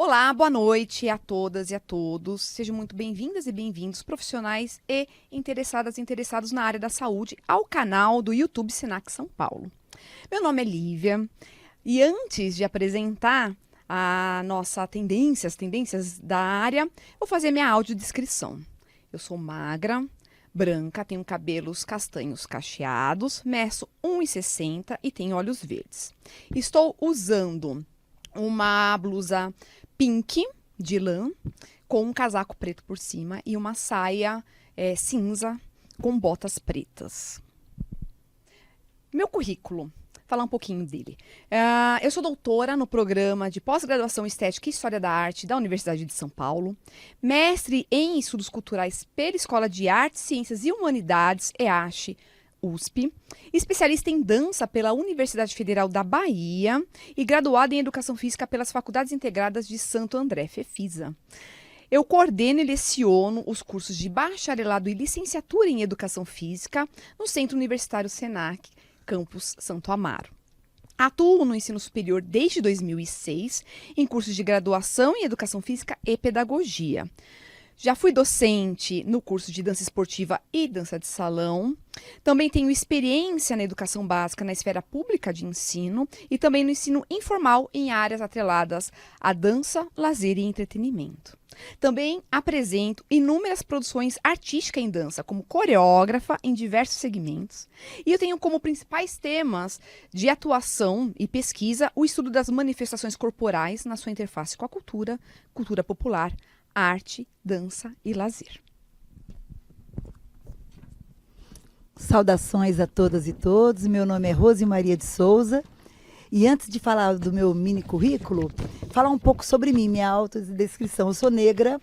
Olá, boa noite a todas e a todos. Sejam muito bem-vindas e bem-vindos, profissionais e interessadas e interessados na área da saúde, ao canal do YouTube Senac São Paulo. Meu nome é Lívia e antes de apresentar a nossa as tendências da área, vou fazer minha audiodescrição. Eu sou magra, branca, tenho cabelos castanhos cacheados, meço 1,60 e tenho olhos verdes. Estou usando uma blusa pink de lã com um casaco preto por cima e uma saia cinza com botas pretas. Meu currículo, falar um pouquinho dele. Eu sou doutora no programa de pós-graduação em Estética e História da Arte da Universidade de São Paulo, mestre em Estudos Culturais pela Escola de Artes, Ciências e Humanidades, EASH, USP, especialista em dança pela Universidade Federal da Bahia e graduada em Educação Física pelas Faculdades Integradas de Santo André, FEFISA. Eu coordeno e leciono os cursos de bacharelado e licenciatura em Educação Física no Centro Universitário Senac, campus Santo Amaro. Atuo no ensino superior desde 2006, em cursos de graduação em Educação Física e Pedagogia. Já fui docente no curso de dança esportiva e dança de salão. Também tenho experiência na educação básica na esfera pública de ensino e também no ensino informal em áreas atreladas à dança, lazer e entretenimento. Também apresento inúmeras produções artísticas em dança, como coreógrafa em diversos segmentos. E eu tenho como principais temas de atuação e pesquisa o estudo das manifestações corporais na sua interface com a cultura, cultura popular, arte, dança e lazer. Saudações a todas e todos. Meu nome é Rose Maria de Souza. E antes de falar do meu mini currículo, falar um pouco sobre mim, minha autodescrição. Eu sou negra,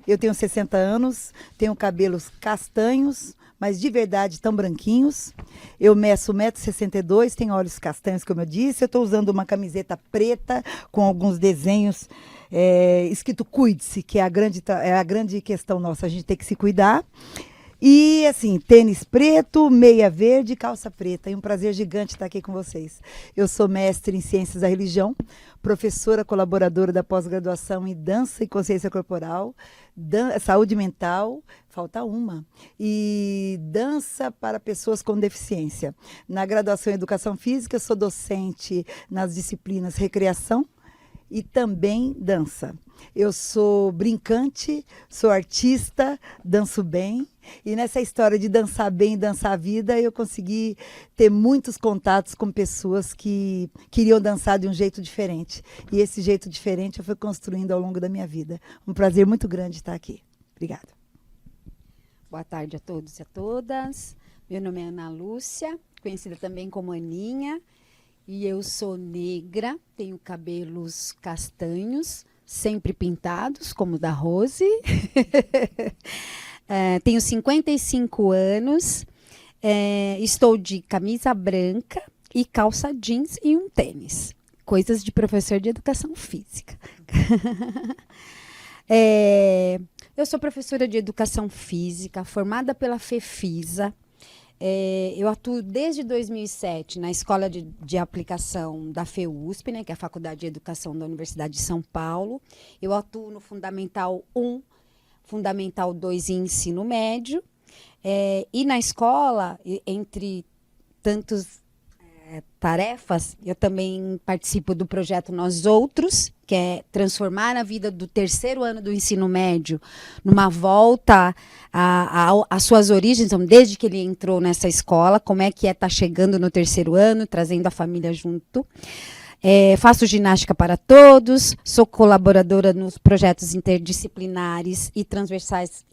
eu tenho 60 anos, tenho cabelos castanhos, mas de verdade tão branquinhos. Eu meço 1,62 m, tenho olhos castanhos, como eu disse. Eu estou usando uma camiseta preta com alguns desenhos escrito cuide-se, que é a grande questão nossa, a gente tem que se cuidar. E assim, tênis preto, meia verde, calça preta. E um prazer gigante estar aqui com vocês. Eu sou mestre em Ciências da Religião, professora colaboradora da pós-graduação em Dança e Consciência Corporal, Saúde Mental, falta uma, e Dança para Pessoas com Deficiência. Na graduação em Educação Física, eu sou docente nas disciplinas Recreação e também Dança. Eu sou brincante, sou artista, danço bem. E nessa história de dançar bem e dançar a vida, eu consegui ter muitos contatos com pessoas que queriam dançar de um jeito diferente. E esse jeito diferente eu fui construindo ao longo da minha vida. Um prazer muito grande estar aqui. Obrigada. Boa tarde a todos e a todas. Meu nome é Ana Lúcia, conhecida também como Aninha. E eu sou negra, tenho cabelos castanhos, sempre pintados, como o da Rose. Tenho 55 anos, estou de camisa branca e calça jeans e um tênis. Coisas de professor de educação física. Eu sou professora de educação física, formada pela FEFISA. Eu atuo desde 2007 na Escola de Aplicação da FEUSP, né, que é a Faculdade de Educação da Universidade de São Paulo. Eu atuo no Fundamental 1, Fundamental 2 e Ensino Médio. E na escola, entre tantas tarefas, eu também participo do projeto Nós Outros, que é transformar a vida do terceiro ano do ensino médio numa volta às suas origens, então, desde que ele entrou nessa escola, como é que estar chegando no terceiro ano, trazendo a família junto. Faço ginástica para todos, sou colaboradora nos projetos interdisciplinares e transversais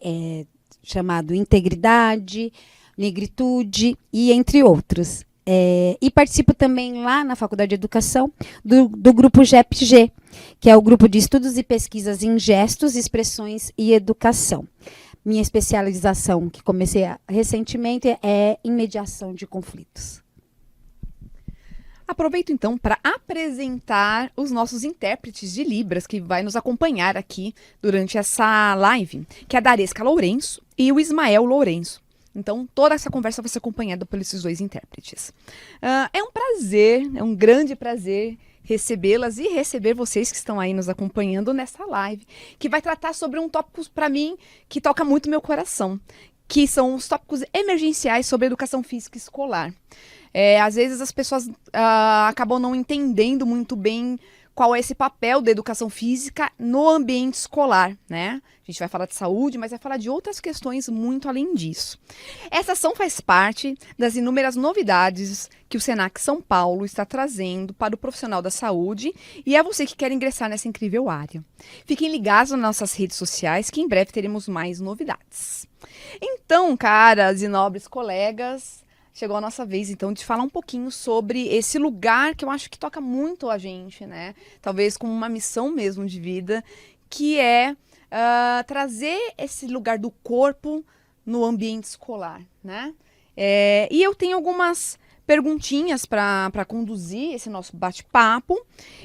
chamado Integridade, Negritude e entre outros. E participo também lá na Faculdade de Educação do grupo GEPG, que é o Grupo de Estudos e Pesquisas em Gestos, Expressões e Educação. Minha especialização, que comecei recentemente, é em mediação de conflitos. Aproveito então para apresentar os nossos intérpretes de Libras que vai nos acompanhar aqui durante essa live, que é a Daresca Lourenço e o Ismael Lourenço. Então, toda essa conversa vai ser acompanhada por esses dois intérpretes. É um prazer, é um grande prazer recebê-las e receber vocês que estão aí nos acompanhando nessa live, que vai tratar sobre um tópico, para mim, que toca muito meu coração, que são os tópicos emergenciais sobre educação física escolar. Às vezes as pessoas acabam não entendendo muito bem qual é esse papel da educação física no ambiente escolar, né? A gente vai falar de saúde, mas vai falar de outras questões muito além disso. Essa ação faz parte das inúmeras novidades que o Senac São Paulo está trazendo para o profissional da saúde e é você que quer ingressar nessa incrível área. Fiquem ligados nas nossas redes sociais que em breve teremos mais novidades. Então, caras e nobres colegas, chegou a nossa vez, então, de falar um pouquinho sobre esse lugar que eu acho que toca muito a gente, né? Talvez como uma missão mesmo de vida, que é trazer esse lugar do corpo no ambiente escolar, né? E eu tenho algumas perguntinhas para conduzir esse nosso bate-papo.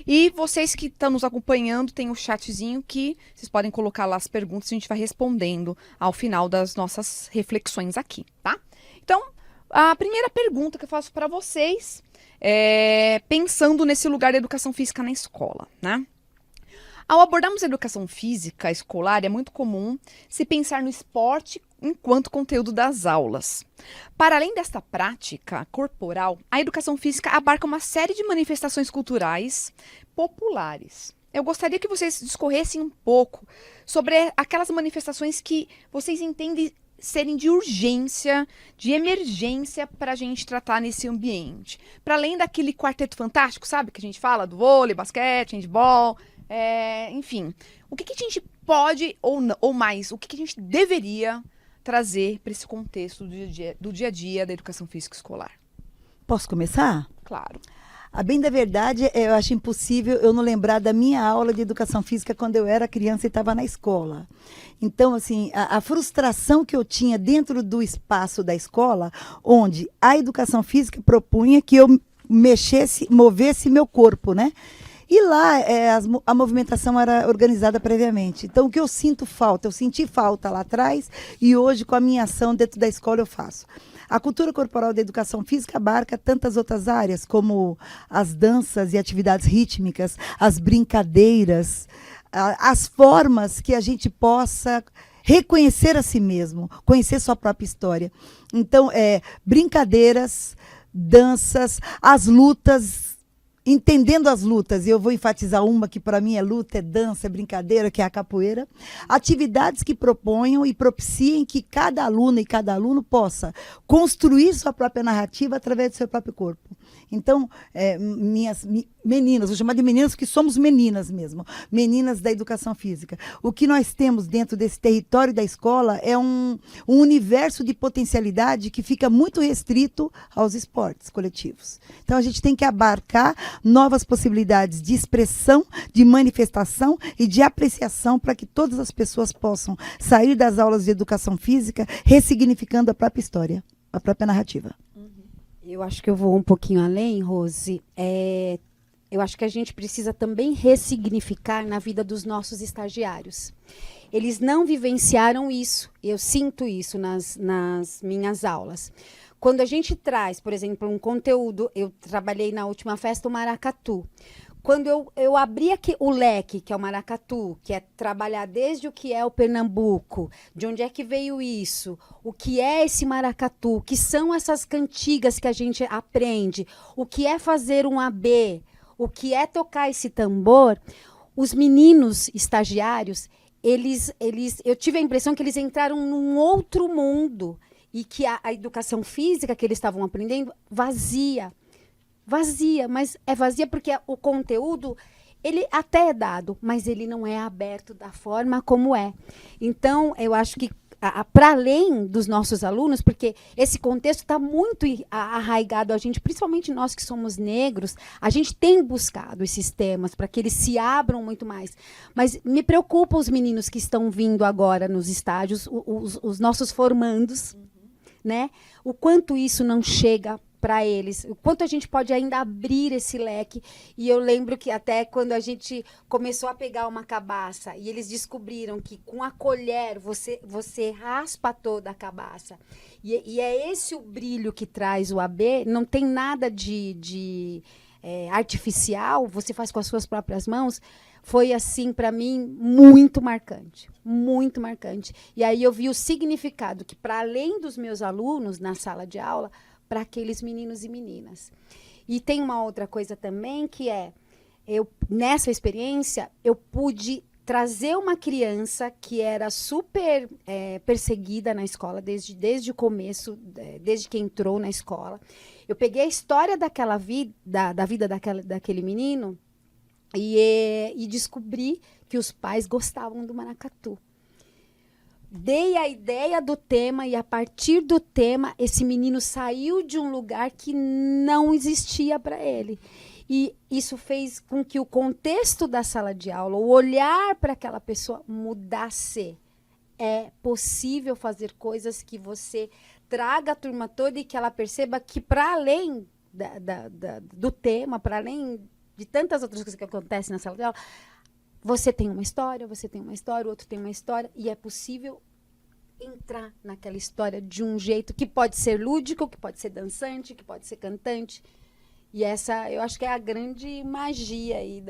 E vocês que estão nos acompanhando, tem o chatzinho que vocês podem colocar lá as perguntas e a gente vai respondendo ao final das nossas reflexões aqui, tá? Então, a primeira pergunta que eu faço para vocês é pensando nesse lugar da educação física na escola, né? Ao abordarmos a educação física escolar, é muito comum se pensar no esporte enquanto conteúdo das aulas. Para além desta prática corporal, a educação física abarca uma série de manifestações culturais populares. Eu gostaria que vocês discorressem um pouco sobre aquelas manifestações que vocês entendem serem de urgência, de emergência para a gente tratar nesse ambiente. Para além daquele quarteto fantástico, sabe? Que a gente fala do vôlei, basquete, handball, enfim. O que a gente pode, ou mais, o que a gente deveria trazer para esse contexto do dia a dia da educação física escolar? Posso começar? Claro. A bem da verdade, eu acho impossível eu não lembrar da minha aula de educação física quando eu era criança e estava na escola. Então, assim, a frustração que eu tinha dentro do espaço da escola, onde a educação física propunha que eu movesse meu corpo, né? E lá a movimentação era organizada previamente. Então, o que eu senti falta lá atrás e hoje com a minha ação dentro da escola eu faço. A cultura corporal da educação física abarca tantas outras áreas, como as danças e atividades rítmicas, as brincadeiras, as formas que a gente possa reconhecer a si mesmo, conhecer sua própria história. Então, brincadeiras, danças, as lutas, entendendo as lutas, e eu vou enfatizar uma que para mim é luta, é dança, é brincadeira, que é a capoeira. Atividades que proponham e propiciem que cada aluna e cada aluno possa construir sua própria narrativa através do seu próprio corpo. Então, minhas meninas, vou chamar de meninas porque somos meninas mesmo, meninas da educação física. O que nós temos dentro desse território da escola é um universo de potencialidade que fica muito restrito aos esportes coletivos. Então, a gente tem que abarcar novas possibilidades de expressão, de manifestação e de apreciação para que todas as pessoas possam sair das aulas de educação física ressignificando a própria história, a própria narrativa. Eu acho que eu vou um pouquinho além, Rose. Eu acho que a gente precisa também ressignificar na vida dos nossos estagiários. Eles não vivenciaram isso, eu sinto isso nas minhas aulas. Quando a gente traz, por exemplo, um conteúdo, eu trabalhei na última festa o maracatu. Quando eu abri aqui o leque, que é o maracatu, que é trabalhar desde o que é o Pernambuco, de onde é que veio isso, o que é esse maracatu, o que são essas cantigas que a gente aprende, o que é fazer um AB, o que é tocar esse tambor, os meninos estagiários, eu tive a impressão que eles entraram num outro mundo e que a educação física que eles estavam aprendendo, vazia, mas é vazia porque o conteúdo, ele até é dado, mas ele não é aberto da forma como é. Então, eu acho que, para além dos nossos alunos, porque esse contexto está muito arraigado a gente, principalmente nós que somos negros, a gente tem buscado esses temas para que eles se abram muito mais. Mas me preocupa os meninos que estão vindo agora nos estágios, os nossos formandos, né? O quanto isso não chega para eles, o quanto a gente pode ainda abrir esse leque. E eu lembro que até quando a gente começou a pegar uma cabaça e eles descobriram que com a colher você raspa toda a cabaça. E é esse o brilho que traz o AB, não tem nada de artificial, você faz com as suas próprias mãos, foi assim para mim muito marcante, muito marcante. E aí eu vi o significado que para além dos meus alunos na sala de aula, para aqueles meninos e meninas. E tem uma outra coisa também que nessa experiência eu pude trazer uma criança que era super perseguida na escola desde o começo, desde que entrou na escola. Eu peguei a história da vida daquele menino e descobri que os pais gostavam do maracatu. Dei a ideia do tema e, a partir do tema, esse menino saiu de um lugar que não existia para ele. E isso fez com que o contexto da sala de aula, o olhar para aquela pessoa mudasse. É possível fazer coisas que você traga a turma toda e que ela perceba que, para além do tema, para além de tantas outras coisas que acontecem na sala de aula, você tem uma história, o outro tem uma história, e é possível entrar naquela história de um jeito que pode ser lúdico, que pode ser dançante, que pode ser cantante. E essa, eu acho que é a grande magia aí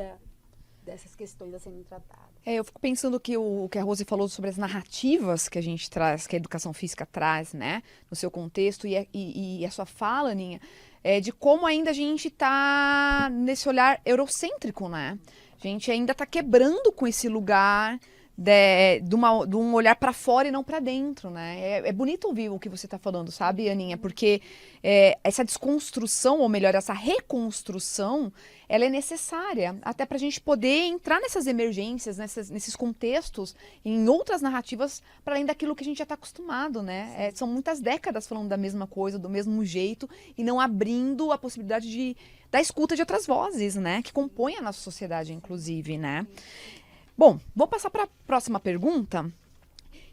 dessas questões a serem tratadas. Eu fico pensando que o que a Rose falou sobre as narrativas que a gente traz, que a educação física traz, né, no seu contexto, e a sua fala, Aninha, de como ainda a gente está nesse olhar eurocêntrico, né? A gente ainda está quebrando com esse lugar de um olhar para fora e não para dentro, né? É bonito ouvir o que você está falando, sabe, Aninha? Porque essa desconstrução, ou melhor, essa reconstrução, ela é necessária até para a gente poder entrar nessas emergências, nesses contextos, em outras narrativas, para além daquilo que a gente já está acostumado, né? São muitas décadas falando da mesma coisa, do mesmo jeito, e não abrindo a possibilidade da escuta de outras vozes, né? Que compõem a nossa sociedade, inclusive, né? Bom, vou passar para a próxima pergunta,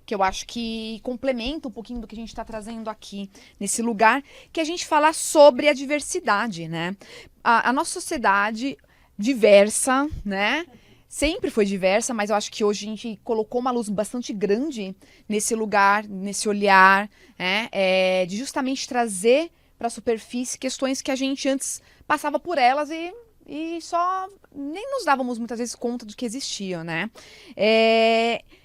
que eu acho que complementa um pouquinho do que a gente está trazendo aqui, nesse lugar, que a gente fala sobre a diversidade, né? A nossa sociedade diversa, né? Sempre foi diversa, mas eu acho que hoje a gente colocou uma luz bastante grande nesse lugar, nesse olhar, né? De justamente trazer para a superfície questões que a gente antes passava por elas e só nem nos dávamos muitas vezes conta de que existiam, né?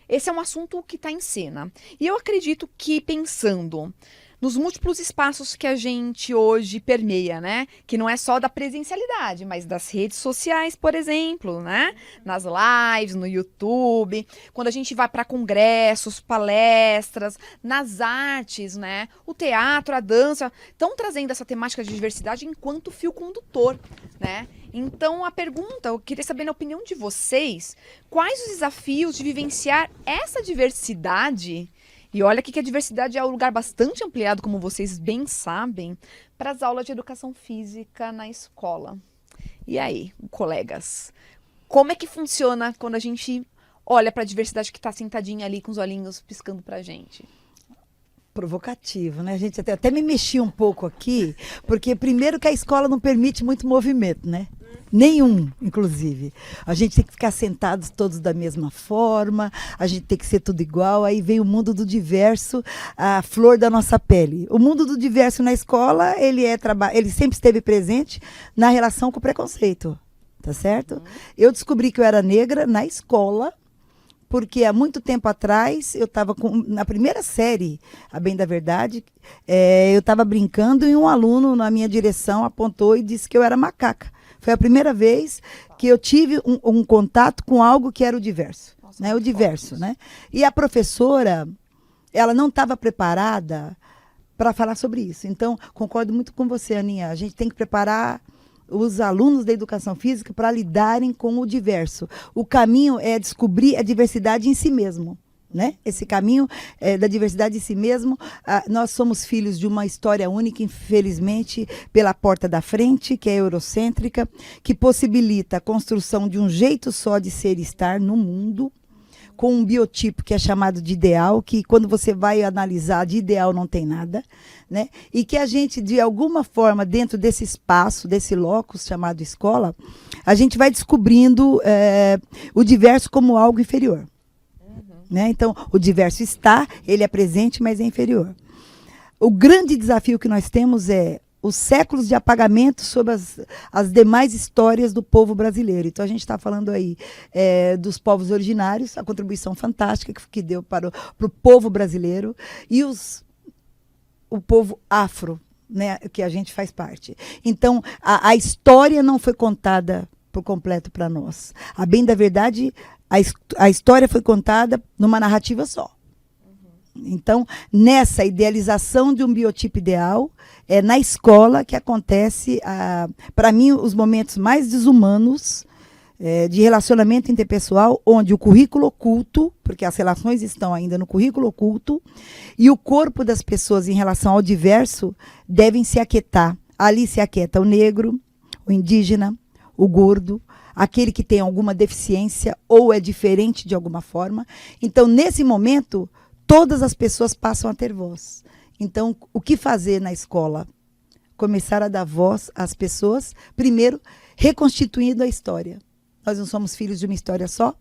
Esse é um assunto que está em cena. E eu acredito que, pensando nos múltiplos espaços que a gente hoje permeia, né? Que não é só da presencialidade, mas das redes sociais, por exemplo, né? Nas lives, no YouTube, quando a gente vai para congressos, palestras, nas artes, né? O teatro, a dança, estão trazendo essa temática de diversidade enquanto fio condutor, né? Então, a pergunta, eu queria saber na opinião de vocês, quais os desafios de vivenciar essa diversidade? E olha aqui que a diversidade é um lugar bastante ampliado, como vocês bem sabem, para as aulas de educação física na escola. E aí, colegas, como é que funciona quando a gente olha para a diversidade que está sentadinha ali com os olhinhos piscando para a gente? Provocativo, né? A gente até me mexi um pouco aqui, porque primeiro que a escola não permite muito movimento, né? Nenhum, inclusive. A gente tem que ficar sentados todos da mesma forma, a gente tem que ser tudo igual, aí vem o mundo do diverso, a flor da nossa pele. O mundo do diverso na escola, ele sempre esteve presente na relação com o preconceito, tá certo? Eu descobri que eu era negra na escola, porque há muito tempo atrás, eu estava na primeira série, a bem da verdade, eu estava brincando e um aluno na minha direção apontou e disse que eu era macaca. Foi a primeira vez que eu tive um contato com algo que era o diverso. Nossa, né? O diverso, né? E a professora, ela não estava preparada para falar sobre isso. Então, concordo muito com você, Aninha. A gente tem que preparar os alunos da educação física para lidarem com o diverso. O caminho é descobrir a diversidade em si mesmo. Né? Esse caminho da diversidade em si mesmo, nós somos filhos de uma história única, infelizmente, pela porta da frente, que é eurocêntrica, que possibilita a construção de um jeito só de ser e estar no mundo, com um biotipo que é chamado de ideal, que quando você vai analisar, de ideal não tem nada, né? E que a gente, de alguma forma, dentro desse espaço, desse locus chamado escola, a gente vai descobrindo o diverso como algo inferior. Né? Então, o diverso ele é presente, mas é inferior. O grande desafio que nós temos é os séculos de apagamento sobre as demais histórias do povo brasileiro. Então, a gente está falando aí dos povos originários, a contribuição fantástica que deu para o povo brasileiro, e o povo afro, né, que a gente faz parte. Então, a história não foi contada por completo para nós. A bem da verdade, a história foi contada numa narrativa só. Então, nessa idealização de um biotipo ideal, é na escola que acontece, para mim, os momentos mais desumanos de relacionamento interpessoal, onde o currículo oculto, porque as relações estão ainda no currículo oculto, e o corpo das pessoas em relação ao diverso devem se aquietar. Ali se aquieta o negro, o indígena, o gordo, aquele que tem alguma deficiência ou é diferente de alguma forma. Então, nesse momento, todas as pessoas passam a ter voz. Então, o que fazer na escola? Começar a dar voz às pessoas, primeiro, reconstituindo a história. Nós não somos filhos de uma história só.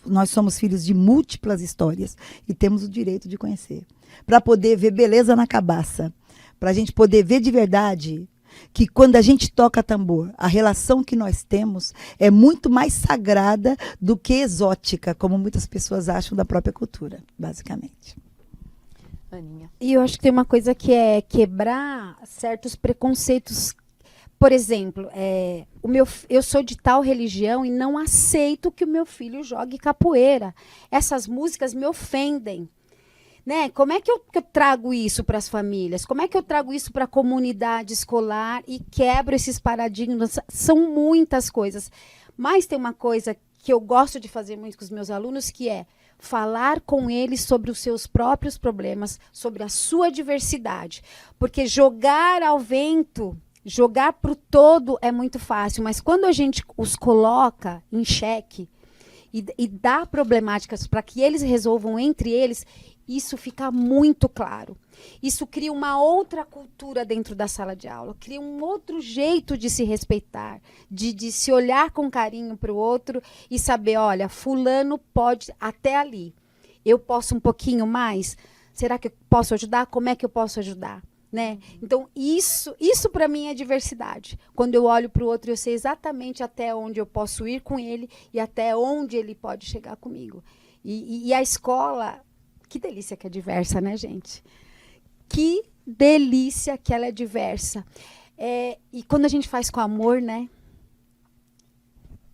Nós somos filhos de múltiplas histórias e temos o direito de conhecer. Para poder ver beleza na cabaça. Para a gente poder ver de verdade que quando a gente toca tambor, a relação que nós temos é muito mais sagrada do que exótica, como muitas pessoas acham da própria cultura, basicamente. Aninha. E eu acho que tem uma coisa que é quebrar certos preconceitos. Por exemplo, eu sou de tal religião e não aceito que o meu filho jogue capoeira. Essas músicas me ofendem. Né? Como é que eu trago isso para as famílias? Como é que eu trago isso para a comunidade escolar e quebro esses paradigmas? São muitas coisas. Mas tem uma coisa que eu gosto de fazer muito com os meus alunos, que é falar com eles sobre os seus próprios problemas, sobre a sua diversidade. Porque jogar ao vento, jogar para o todo é muito fácil, mas quando a gente os coloca em xeque e dá problemáticas para que eles resolvam entre eles, isso fica muito claro. Isso cria uma outra cultura dentro da sala de aula, cria um outro jeito de se respeitar, de se olhar com carinho para o outro e saber, olha, fulano pode até ali. Eu posso um pouquinho mais? Será que eu posso ajudar? Como é que eu posso ajudar? Né? Então, isso para mim é diversidade. Quando eu olho para o outro, eu sei exatamente até onde eu posso ir com ele e até onde ele pode chegar comigo. E a escola... Que delícia que é diversa, né, gente? Que delícia que ela é diversa. E quando a gente faz com amor, né?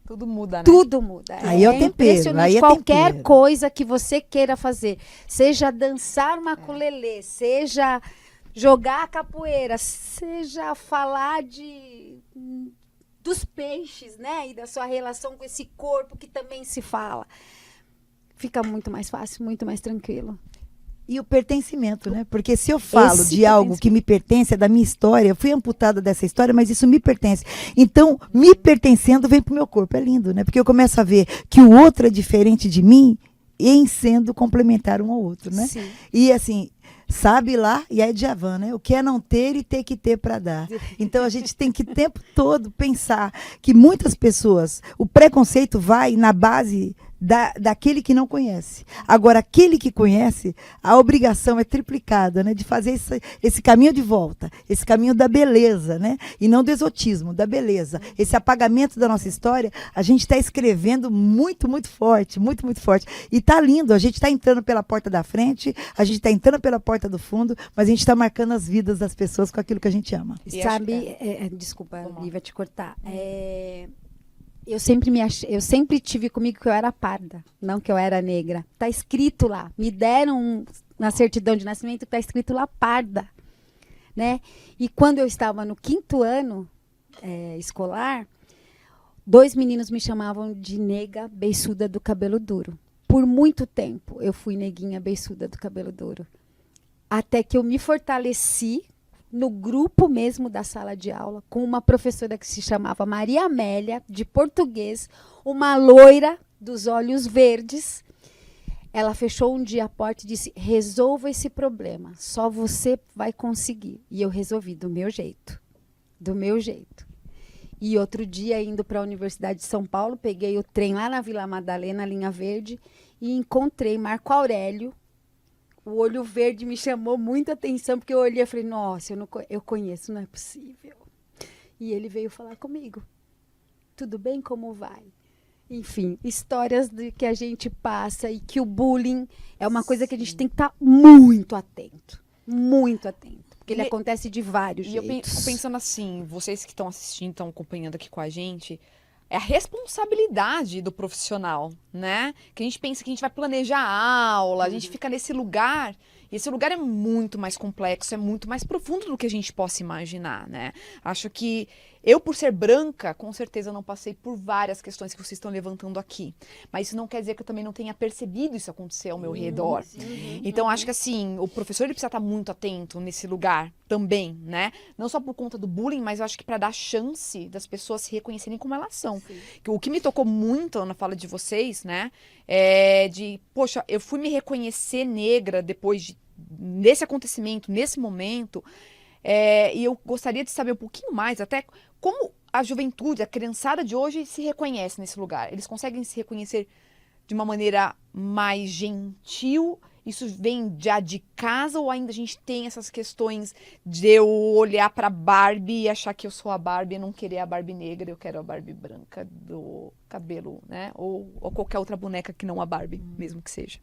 Tudo muda, né? Tudo muda. Aí é o tempero. Impressionante. Aí é Qualquer tempero. coisa que você queira fazer, seja dançar uma ukulele, seja jogar capoeira, seja falar dos peixes, né? E da sua relação com esse corpo que também se fala. Fica muito mais fácil, muito mais tranquilo. E o pertencimento, né? Porque se eu falo de algo que me pertence, é da minha história, eu fui amputada dessa história, mas isso me pertence. Então, me pertencendo vem pro meu corpo. É lindo, né? Porque eu começo a ver que o outro é diferente de mim em sendo complementar um ao outro, né? Sim. E assim, sabe lá, e é Djavan, né? O que é não ter e ter que ter para dar. Então, a gente tem que o tempo todo pensar que muitas pessoas, o preconceito vai na base daquele que não conhece. Agora, aquele que conhece, a obrigação é triplicada, né? De fazer esse caminho de volta, esse caminho da beleza, né? E não do exotismo, da beleza. Esse apagamento da nossa história, a gente está escrevendo muito, muito forte, muito, muito forte. E tá lindo, a gente está entrando pela porta da frente, a gente está entrando pela porta do fundo, mas a gente está marcando as vidas das pessoas com aquilo que a gente ama. Sabe, desculpa, Lívia, te cortar. Eu sempre tive comigo que eu era parda, não que eu era negra. Tá escrito lá. Me deram na certidão de nascimento, tá escrito lá parda, né? E quando eu estava no 5º ano escolar, 2 meninos me chamavam de nega beiçuda do cabelo duro. Por muito tempo eu fui neguinha beiçuda do cabelo duro. Até que eu me fortaleci no grupo mesmo da sala de aula, com uma professora que se chamava Maria Amélia, de português, uma loira dos olhos verdes. Ela fechou um dia a porta e disse, resolva esse problema, só você vai conseguir. E eu resolvi do meu jeito, do meu jeito. E outro dia, indo para a Universidade de São Paulo, peguei o trem lá na Vila Madalena, linha verde, e encontrei Marco Aurélio, o olho verde me chamou muita atenção, porque eu olhei e falei, nossa, eu conheço, não é possível. E ele veio falar comigo. Tudo bem? Como vai? Enfim, histórias que a gente passa e que o bullying é uma coisa que a gente tem que estar muito atento. Muito atento. Porque ele acontece de vários E eu jeitos. fico pensando assim, vocês que estão assistindo, estão acompanhando aqui com a gente, é a responsabilidade do profissional, né? Que a gente pensa que a gente vai planejar a aula, a gente fica nesse lugar, e esse lugar é muito mais complexo, é muito mais profundo do que a gente possa imaginar, né? Acho que eu, por ser branca, com certeza não passei por várias questões que vocês estão levantando aqui. Mas isso não quer dizer que eu também não tenha percebido isso acontecer ao meu redor. Então, acho que assim, o professor ele precisa estar muito atento nesse lugar também, né? Não só por conta do bullying, mas eu acho que para dar chance das pessoas se reconhecerem como elas são. O que me tocou muito na fala de vocês, né? É de, poxa, eu fui me reconhecer negra depois desse acontecimento, nesse momento. E eu gostaria de saber um pouquinho mais, até como a juventude, a criançada de hoje se reconhece nesse lugar. Eles conseguem se reconhecer de uma maneira mais gentil? Isso vem já de casa ou ainda a gente tem essas questões de eu olhar para Barbie e achar que eu sou a Barbie e não querer a Barbie negra, eu quero a Barbie branca do cabelo, né? Ou qualquer outra boneca que não a Barbie, mesmo que seja.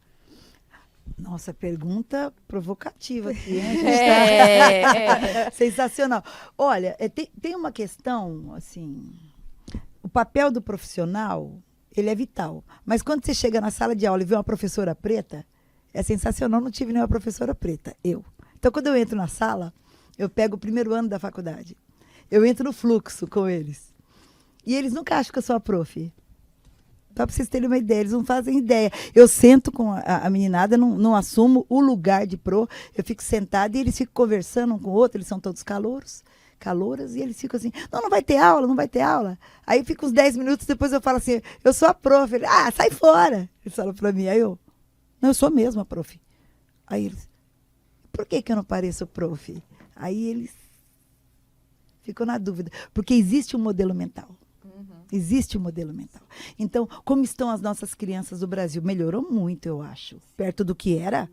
Nossa, pergunta provocativa aqui, hein? A gente tá... Sensacional. Olha, tem uma questão, assim, o papel do profissional, ele é vital. Mas quando você chega na sala de aula e vê uma professora preta, é sensacional, não tive nenhuma professora preta, eu. Então, quando eu entro na sala, eu pego o primeiro ano da faculdade. Eu entro no fluxo com eles. E eles nunca acham que eu sou a prof. Só para vocês terem uma ideia, eles não fazem ideia. Eu sento com a meninada, não assumo o lugar de pro, eu fico sentada e eles ficam conversando um com o outro, eles são todos calouras, e eles ficam assim, não vai ter aula, não vai ter aula. Aí fica uns 10 minutos, depois eu falo assim, eu sou a prof. Ele, sai fora. Eles falam para mim, aí eu sou mesmo a prof. Aí eles, por que eu não pareço prof? Aí eles ficam na dúvida, porque existe um modelo mental. Existe um modelo mental. Então, como estão as nossas crianças do Brasil? Melhorou muito, eu acho. Perto do que era,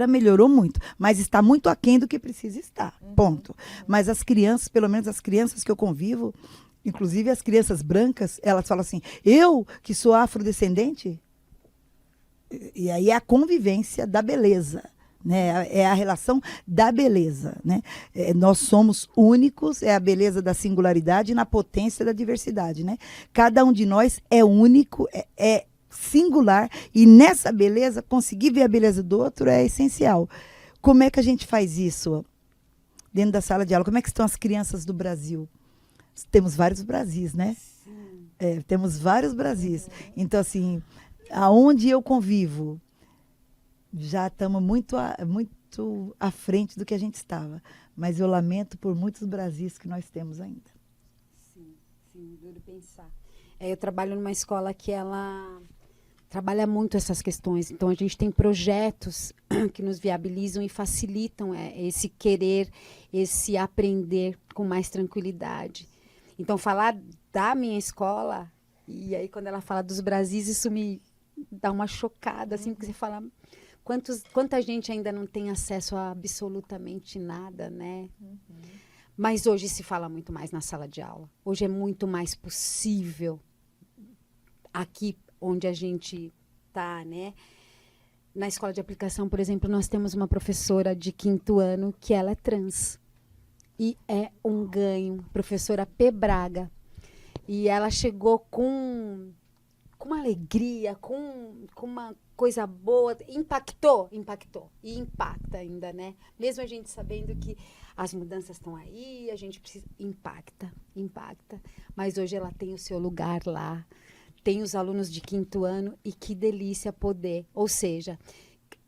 melhorou muito. Mas está muito aquém do que precisa estar. Ponto. Mas as crianças, pelo menos as crianças que eu convivo, inclusive as crianças brancas, elas falam assim, eu que sou afrodescendente? E aí é a convivência da beleza. Né? É a relação da beleza. Né? Nós somos únicos, é a beleza da singularidade e na potência da diversidade. Né? Cada um de nós é único, é singular, e nessa beleza, conseguir ver a beleza do outro é essencial. Como é que a gente faz isso dentro da sala de aula? Como é que estão as crianças do Brasil? Temos vários Brasis, né? Temos vários Brasis. Então, assim, aonde eu convivo, já estamos muito à frente do que a gente estava. Mas eu lamento por muitos Brasis que nós temos ainda. Sim, duro pensar. Eu trabalho numa escola que ela trabalha muito essas questões. Então, a gente tem projetos que nos viabilizam e facilitam esse querer, esse aprender com mais tranquilidade. Então, falar da minha escola, e aí quando ela fala dos Brasis, isso me dá uma chocada, assim, porque você fala... Quanta gente ainda não tem acesso a absolutamente nada, né? Mas hoje se fala muito mais na sala de aula. Hoje é muito mais possível aqui onde a gente está, né? Na escola de aplicação, por exemplo, nós temos uma professora de 5º ano que ela é trans. E é um ganho, professora P. Braga. E ela chegou com uma alegria, com uma coisa boa, impactou e impacta ainda, né? Mesmo a gente sabendo que as mudanças estão aí, a gente precisa, impacta, mas hoje ela tem o seu lugar lá, tem os alunos de 5º ano e que delícia poder, ou seja,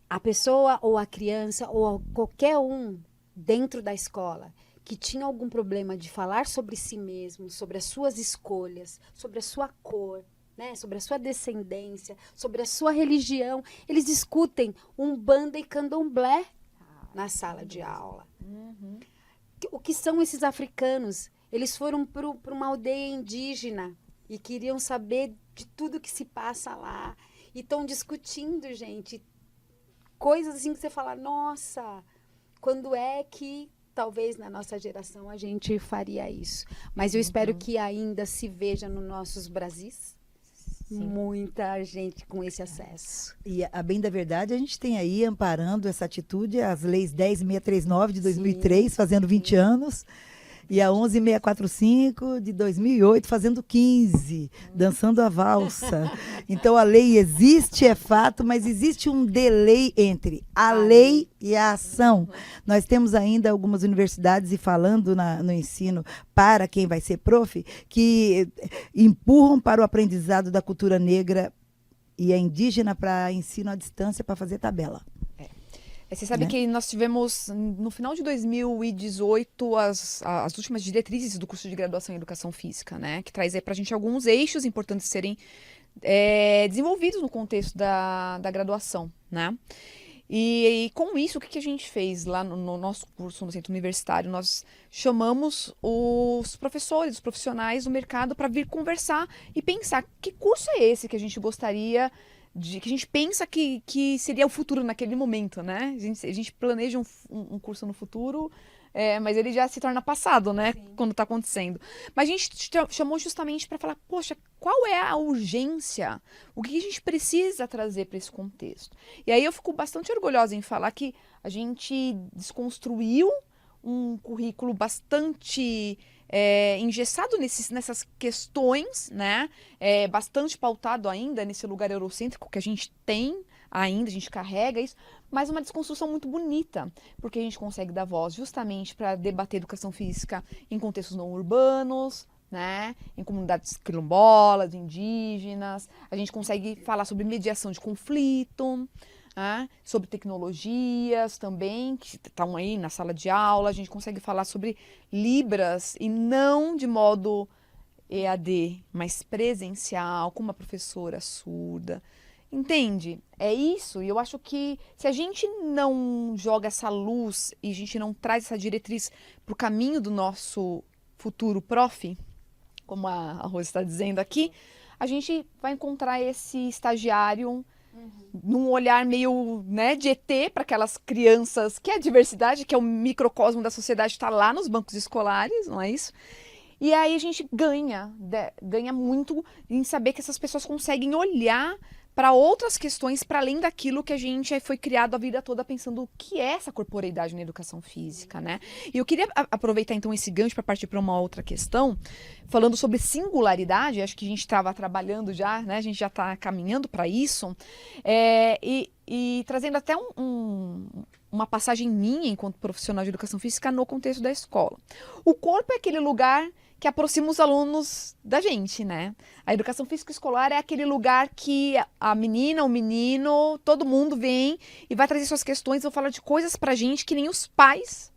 a pessoa ou a criança ou qualquer um dentro da escola que tinha algum problema de falar sobre si mesmo, sobre as suas escolhas, sobre a sua cor, né, sobre a sua descendência, sobre a sua religião, eles discutem Umbanda e Candomblé na sala de aula. O que são esses africanos? Eles foram para uma aldeia indígena e queriam saber de tudo que se passa lá. E estão discutindo, gente, coisas assim que você fala, nossa, quando é que talvez na nossa geração a gente faria isso? Mas eu espero que ainda se veja nos nossos Brasis muita gente com esse acesso. E a bem da verdade, a gente tem aí amparando essa atitude as leis 10.639 de 2003, fazendo 20 anos, e a 11.645 de 2008, fazendo 15, dançando a valsa. Então, a lei existe, é fato, mas existe um delay entre a lei e a ação. Nós temos ainda algumas universidades, e falando no ensino para quem vai ser prof, que empurram para o aprendizado da cultura negra e a indígena para ensino à distância, para fazer tabela. Você sabe que nós tivemos, no final de 2018, as últimas diretrizes do curso de graduação em Educação Física, né? Que traz aí pra gente alguns eixos importantes serem desenvolvidos no contexto da graduação, né? E com isso, o que a gente fez lá no nosso curso, no centro universitário? Nós chamamos os professores, os profissionais do mercado para vir conversar e pensar que curso é esse que a gente gostaria que a gente pensa que seria o futuro naquele momento, né? A gente planeja um curso no futuro, mas ele já se torna passado, né? Sim. Quando está acontecendo. Mas a gente chamou justamente para falar, poxa, qual é a urgência? O que a gente precisa trazer para esse contexto? E aí eu fico bastante orgulhosa em falar que a gente desconstruiu um currículo bastante engessado nessas questões, né? Bastante pautado ainda nesse lugar eurocêntrico que a gente tem ainda, a gente carrega isso, mas uma desconstrução muito bonita, porque a gente consegue dar voz justamente para debater educação física em contextos não urbanos, né? Em comunidades quilombolas, indígenas, a gente consegue falar sobre mediação de conflito, sobre tecnologias também, que estão aí na sala de aula, a gente consegue falar sobre Libras e não de modo EAD, mas presencial, com uma professora surda. Entende? É isso, e eu acho que se a gente não joga essa luz e a gente não traz essa diretriz para o caminho do nosso futuro prof, como a Rose está dizendo aqui, a gente vai encontrar esse estagiário num olhar meio, né, de ET para aquelas crianças, que é a diversidade, que é o microcosmo da sociedade, está lá nos bancos escolares, não é isso? E aí a gente ganha muito em saber que essas pessoas conseguem olhar para outras questões, para além daquilo que a gente foi criado a vida toda pensando o que é essa corporeidade na educação física, né? E eu queria aproveitar então esse gancho para partir para uma outra questão, falando sobre singularidade, acho que a gente estava trabalhando já, né? A gente já está caminhando para isso, e trazendo até uma passagem minha enquanto profissional de educação física no contexto da escola. O corpo é aquele lugar que aproxima os alunos da gente, né? A educação física escolar é aquele lugar que a menina, o menino, todo mundo vem e vai trazer suas questões, vão falar de coisas pra gente que nem os pais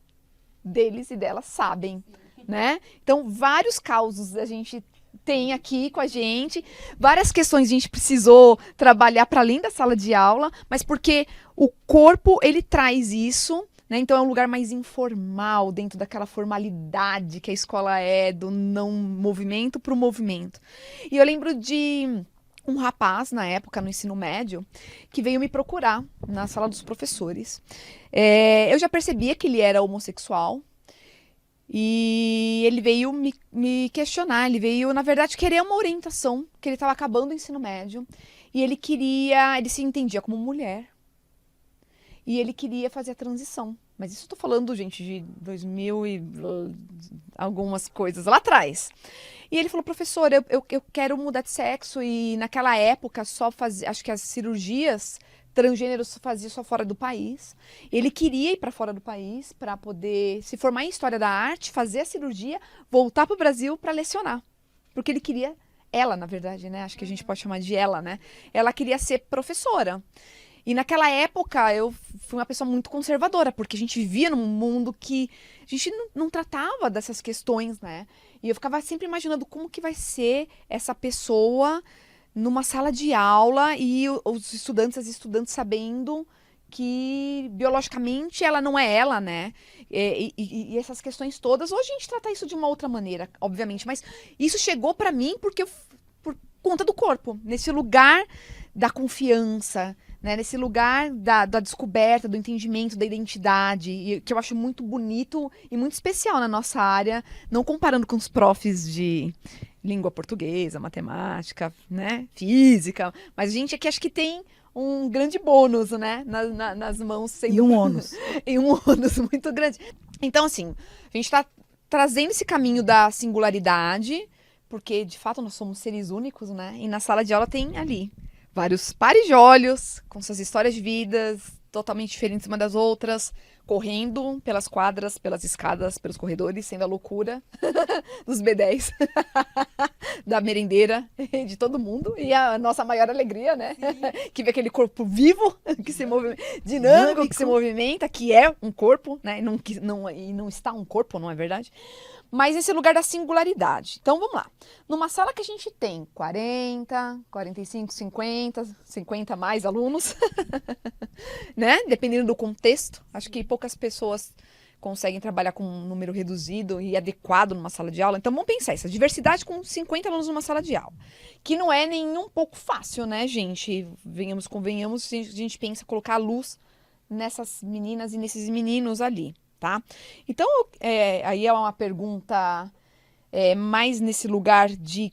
deles e delas sabem, né? Então, vários causos a gente tem aqui com a gente, várias questões a gente precisou trabalhar para além da sala de aula, mas porque o corpo, ele traz isso, né? Então é um lugar mais informal, dentro daquela formalidade que a escola é, do não movimento para o movimento. E eu lembro de um rapaz, na época, no ensino médio, que veio me procurar na sala dos professores. Eu já percebia que ele era homossexual, e ele veio me questionar, ele veio, na verdade, querer uma orientação, que ele estava acabando o ensino médio, e ele se entendia como mulher, e ele queria fazer a transição. Mas isso eu tô falando, gente, de 2000 e algumas coisas lá atrás. E ele falou, professora, eu quero mudar de sexo, e naquela época acho que as cirurgias transgêneros fazia só fora do país. Ele queria ir para fora do país para poder se formar em História da Arte, fazer a cirurgia, voltar para o Brasil para lecionar. Porque ele queria, ela na verdade, né? Acho que a gente pode chamar de ela, né? Ela queria ser professora. E naquela época eu fui uma pessoa muito conservadora, porque a gente vivia num mundo que a gente não tratava dessas questões, né? E eu ficava sempre imaginando como que vai ser essa pessoa numa sala de aula e os estudantes, as estudantes sabendo que biologicamente ela não é ela, né? E essas questões todas, hoje a gente trata isso de uma outra maneira, obviamente, mas isso chegou para mim por conta do corpo, nesse lugar da confiança, né? Nesse lugar da descoberta, do entendimento, da identidade, e que eu acho muito bonito e muito especial na nossa área, não comparando com os profs de língua portuguesa, matemática, né? Física, mas a gente aqui acho que tem um grande bônus, né? Nas mãos. Sendo... E um ônus. E um ônus muito grande. Então, assim, a gente está trazendo esse caminho da singularidade, porque, de fato, nós somos seres únicos, né? E na sala de aula tem ali vários pares de olhos, com suas histórias de vidas, totalmente diferentes uma das outras, correndo pelas quadras, pelas escadas, pelos corredores, sendo a loucura dos B10, da merendeira, de todo mundo, e a nossa maior alegria, né? Que vê aquele corpo vivo, que se movimenta, dinâmico, que se movimenta, que é um corpo, né? E não está um corpo, não é verdade? Mas esse lugar da singularidade. Então, vamos lá. Numa sala que a gente tem 40, 45, 50 mais alunos, né? Dependendo do contexto. Acho que poucas pessoas conseguem trabalhar com um número reduzido e adequado numa sala de aula. Então, vamos pensar essa diversidade com 50 alunos numa sala de aula. Que não é nem um pouco fácil, né, gente? Venhamos, convenhamos, a gente pensa colocar a luz nessas meninas e nesses meninos ali. Tá? Então, aí é uma pergunta mais nesse lugar de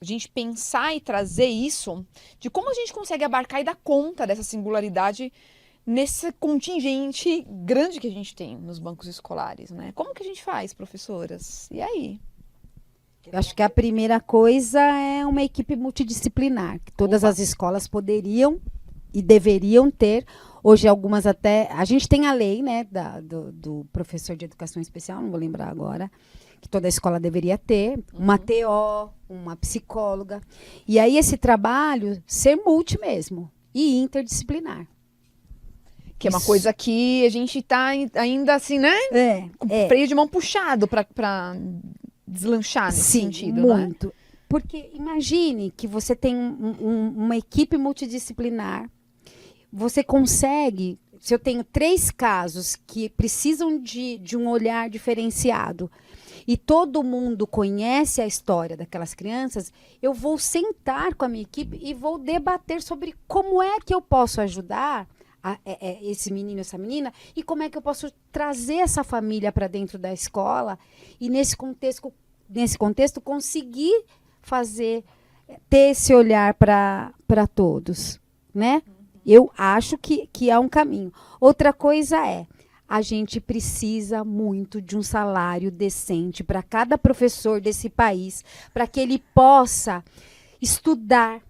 a gente pensar e trazer isso, de como a gente consegue abarcar e dar conta dessa singularidade nesse contingente grande que a gente tem nos bancos escolares, né? Como que a gente faz, professoras? E aí? Eu acho que a primeira coisa é uma equipe multidisciplinar, que todas as escolas poderiam e deveriam ter. Hoje, algumas até... A gente tem a lei, né, do professor de educação especial, não vou lembrar agora, que toda escola deveria ter, uma TO, uma psicóloga. E aí, esse trabalho ser multi mesmo e interdisciplinar. Que é uma coisa que a gente está ainda assim, né? Com freio de mão puxado para deslanchar nesse sentido, muito. Né? Porque imagine que você tem uma equipe multidisciplinar. Você consegue, se eu tenho 3 casos que precisam de um olhar diferenciado e todo mundo conhece a história daquelas crianças, eu vou sentar com a minha equipe e vou debater sobre como é que eu posso ajudar esse menino, essa menina, e como é que eu posso trazer essa família para dentro da escola e nesse contexto conseguir ter esse olhar para todos, né? Eu acho que é um caminho. Outra coisa a gente precisa muito de um salário decente para cada professor desse país, para que ele possa estudar,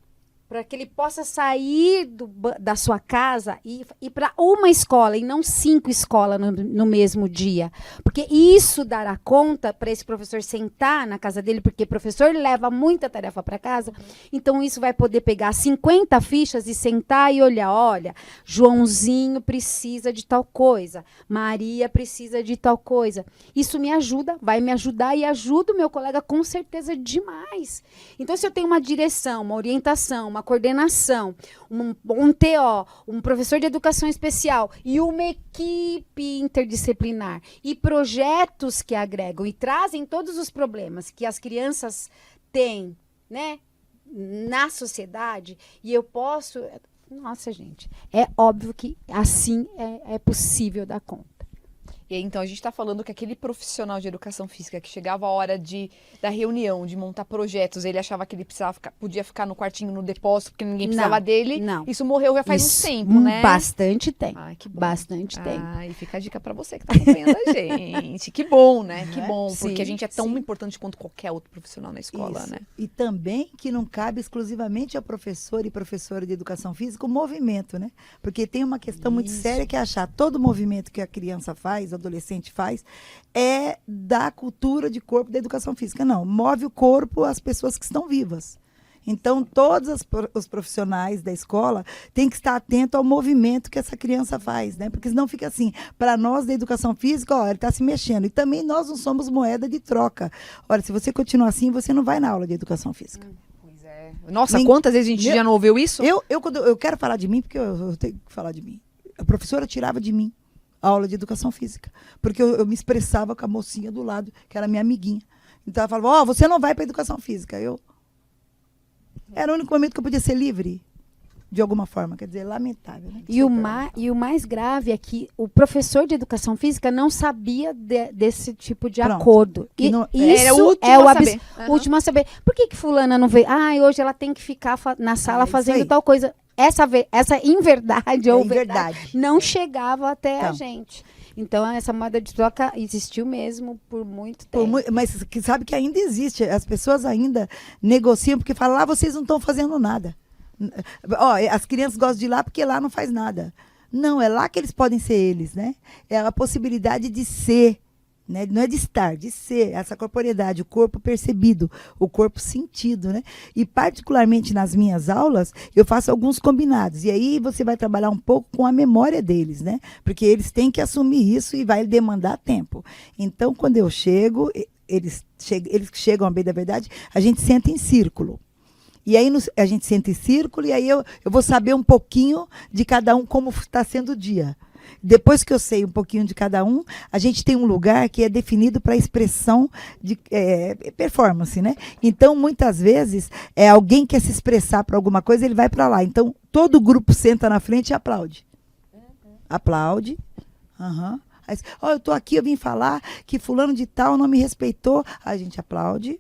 para que ele possa sair da sua casa e ir para uma escola e não 5 escolas no mesmo dia. Porque isso dará conta para esse professor sentar na casa dele, porque o professor leva muita tarefa para casa, então isso vai poder pegar 50 fichas e sentar e olhar, olha, Joãozinho precisa de tal coisa, Maria precisa de tal coisa. Isso me ajuda, vai me ajudar e ajuda o meu colega com certeza demais. Então, se eu tenho uma direção, uma orientação, uma coordenação, um TO, um professor de educação especial e uma equipe interdisciplinar e projetos que agregam e trazem todos os problemas que as crianças têm, né, na sociedade, e eu posso... Nossa, gente, é óbvio que assim é possível dar conta. E aí, então, a gente está falando que aquele profissional de educação física que chegava a hora da reunião, de montar projetos, ele achava que ele podia ficar no quartinho, no depósito, porque ninguém precisava dele. Não. Isso morreu já faz um tempo, né? Bastante tempo. Ai, que bom. Bastante tempo. E fica a dica para você que está acompanhando a gente. Que bom, né? Que bom, Sim, porque a gente é tão importante quanto qualquer outro profissional na escola, Isso. né? E também que não cabe exclusivamente ao professor e professora de educação física o movimento, né? Porque tem uma questão muito séria que é achar todo movimento que a criança faz, o adolescente faz, é da cultura de corpo da educação física. Não, move o corpo as pessoas que estão vivas. Então, todos os profissionais da escola têm que estar atentos ao movimento que essa criança faz, né? Porque senão fica assim, para nós da educação física, ó, ele está se mexendo. E também nós não somos moeda de troca. Olha, se você continuar assim, você não vai na aula de educação física. Pois é. Nossa, quantas vezes a gente já não ouviu isso? Quando eu quero falar de mim, porque eu tenho que falar de mim. A professora tirava de mim a aula de educação física, porque eu me expressava com a mocinha do lado, que era minha amiguinha. Então ela falava, você não vai para educação física. Era o único momento que eu podia ser livre. de alguma forma. Quer dizer, lamentável. Né? E o mais grave é que o professor de educação física não sabia desse tipo de Pronto. acordo. Que E não- isso Era o último é o a saber. Aham. último a saber. Por que fulana não veio? Ah, hoje ela tem que ficar na sala isso fazendo aí. tal coisa. Essa inverdade ou É verdade. não chegava até a Então. gente. Então, essa moeda de troca existiu mesmo por muito Por tempo. mas que sabe que ainda existe. As pessoas ainda negociam porque falam, lá vocês não estão fazendo nada. Ó, as crianças gostam de ir lá porque lá não faz nada. Não, é lá que eles podem ser eles, né? É a possibilidade de ser, né? Não é de estar, de ser, essa corporeidade, o corpo percebido, o corpo sentido, né? E particularmente nas minhas aulas, eu faço alguns combinados. E aí você vai trabalhar um pouco com a memória deles, né? Porque eles têm que assumir isso e vai demandar tempo. Então, quando eu chego, eles que chegam à beira da verdade, a gente senta em círculo. E aí a gente senta em círculo e aí eu vou saber um pouquinho de cada um como está sendo o dia. Depois que eu sei um pouquinho de cada um, a gente tem um lugar que é definido para expressão de performance, né? Então, muitas vezes, alguém quer se expressar para alguma coisa, ele vai para lá. Então, todo o grupo senta na frente e aplaude. Aplaude. Aham. Aí, ó, eu estou aqui, eu vim falar que fulano de tal não me respeitou. A gente aplaude.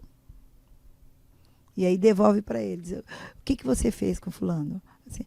E aí devolve para eles. O que você fez com fulano? Assim,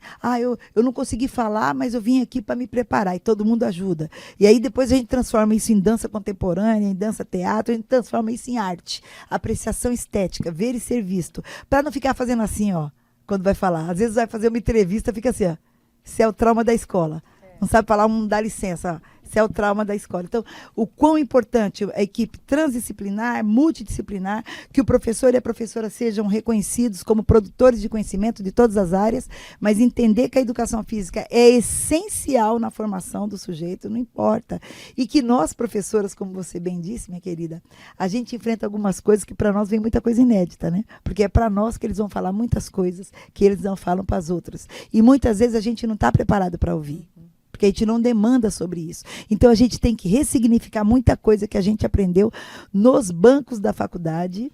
eu não consegui falar, mas eu vim aqui para me preparar. E todo mundo ajuda. E aí depois a gente transforma isso em dança contemporânea, em dança teatro, a gente transforma isso em arte. Apreciação estética, ver e ser visto. Para não ficar fazendo assim, ó, quando vai falar. Às vezes vai fazer uma entrevista, fica assim, ó. Isso é o trauma da escola. Não sabe falar, dá licença, ó. Isso é o trauma da escola. Então, o quão importante a equipe transdisciplinar, multidisciplinar, que o professor e a professora sejam reconhecidos como produtores de conhecimento de todas as áreas, mas entender que a educação física é essencial na formação do sujeito, não importa. E que nós, professoras, como você bem disse, minha querida, a gente enfrenta algumas coisas que para nós vem muita coisa inédita, né? Porque é para nós que eles vão falar muitas coisas que eles não falam para as outras. E muitas vezes a gente não está preparado para ouvir. Porque a gente não demanda sobre isso. Então, a gente tem que ressignificar muita coisa que a gente aprendeu nos bancos da faculdade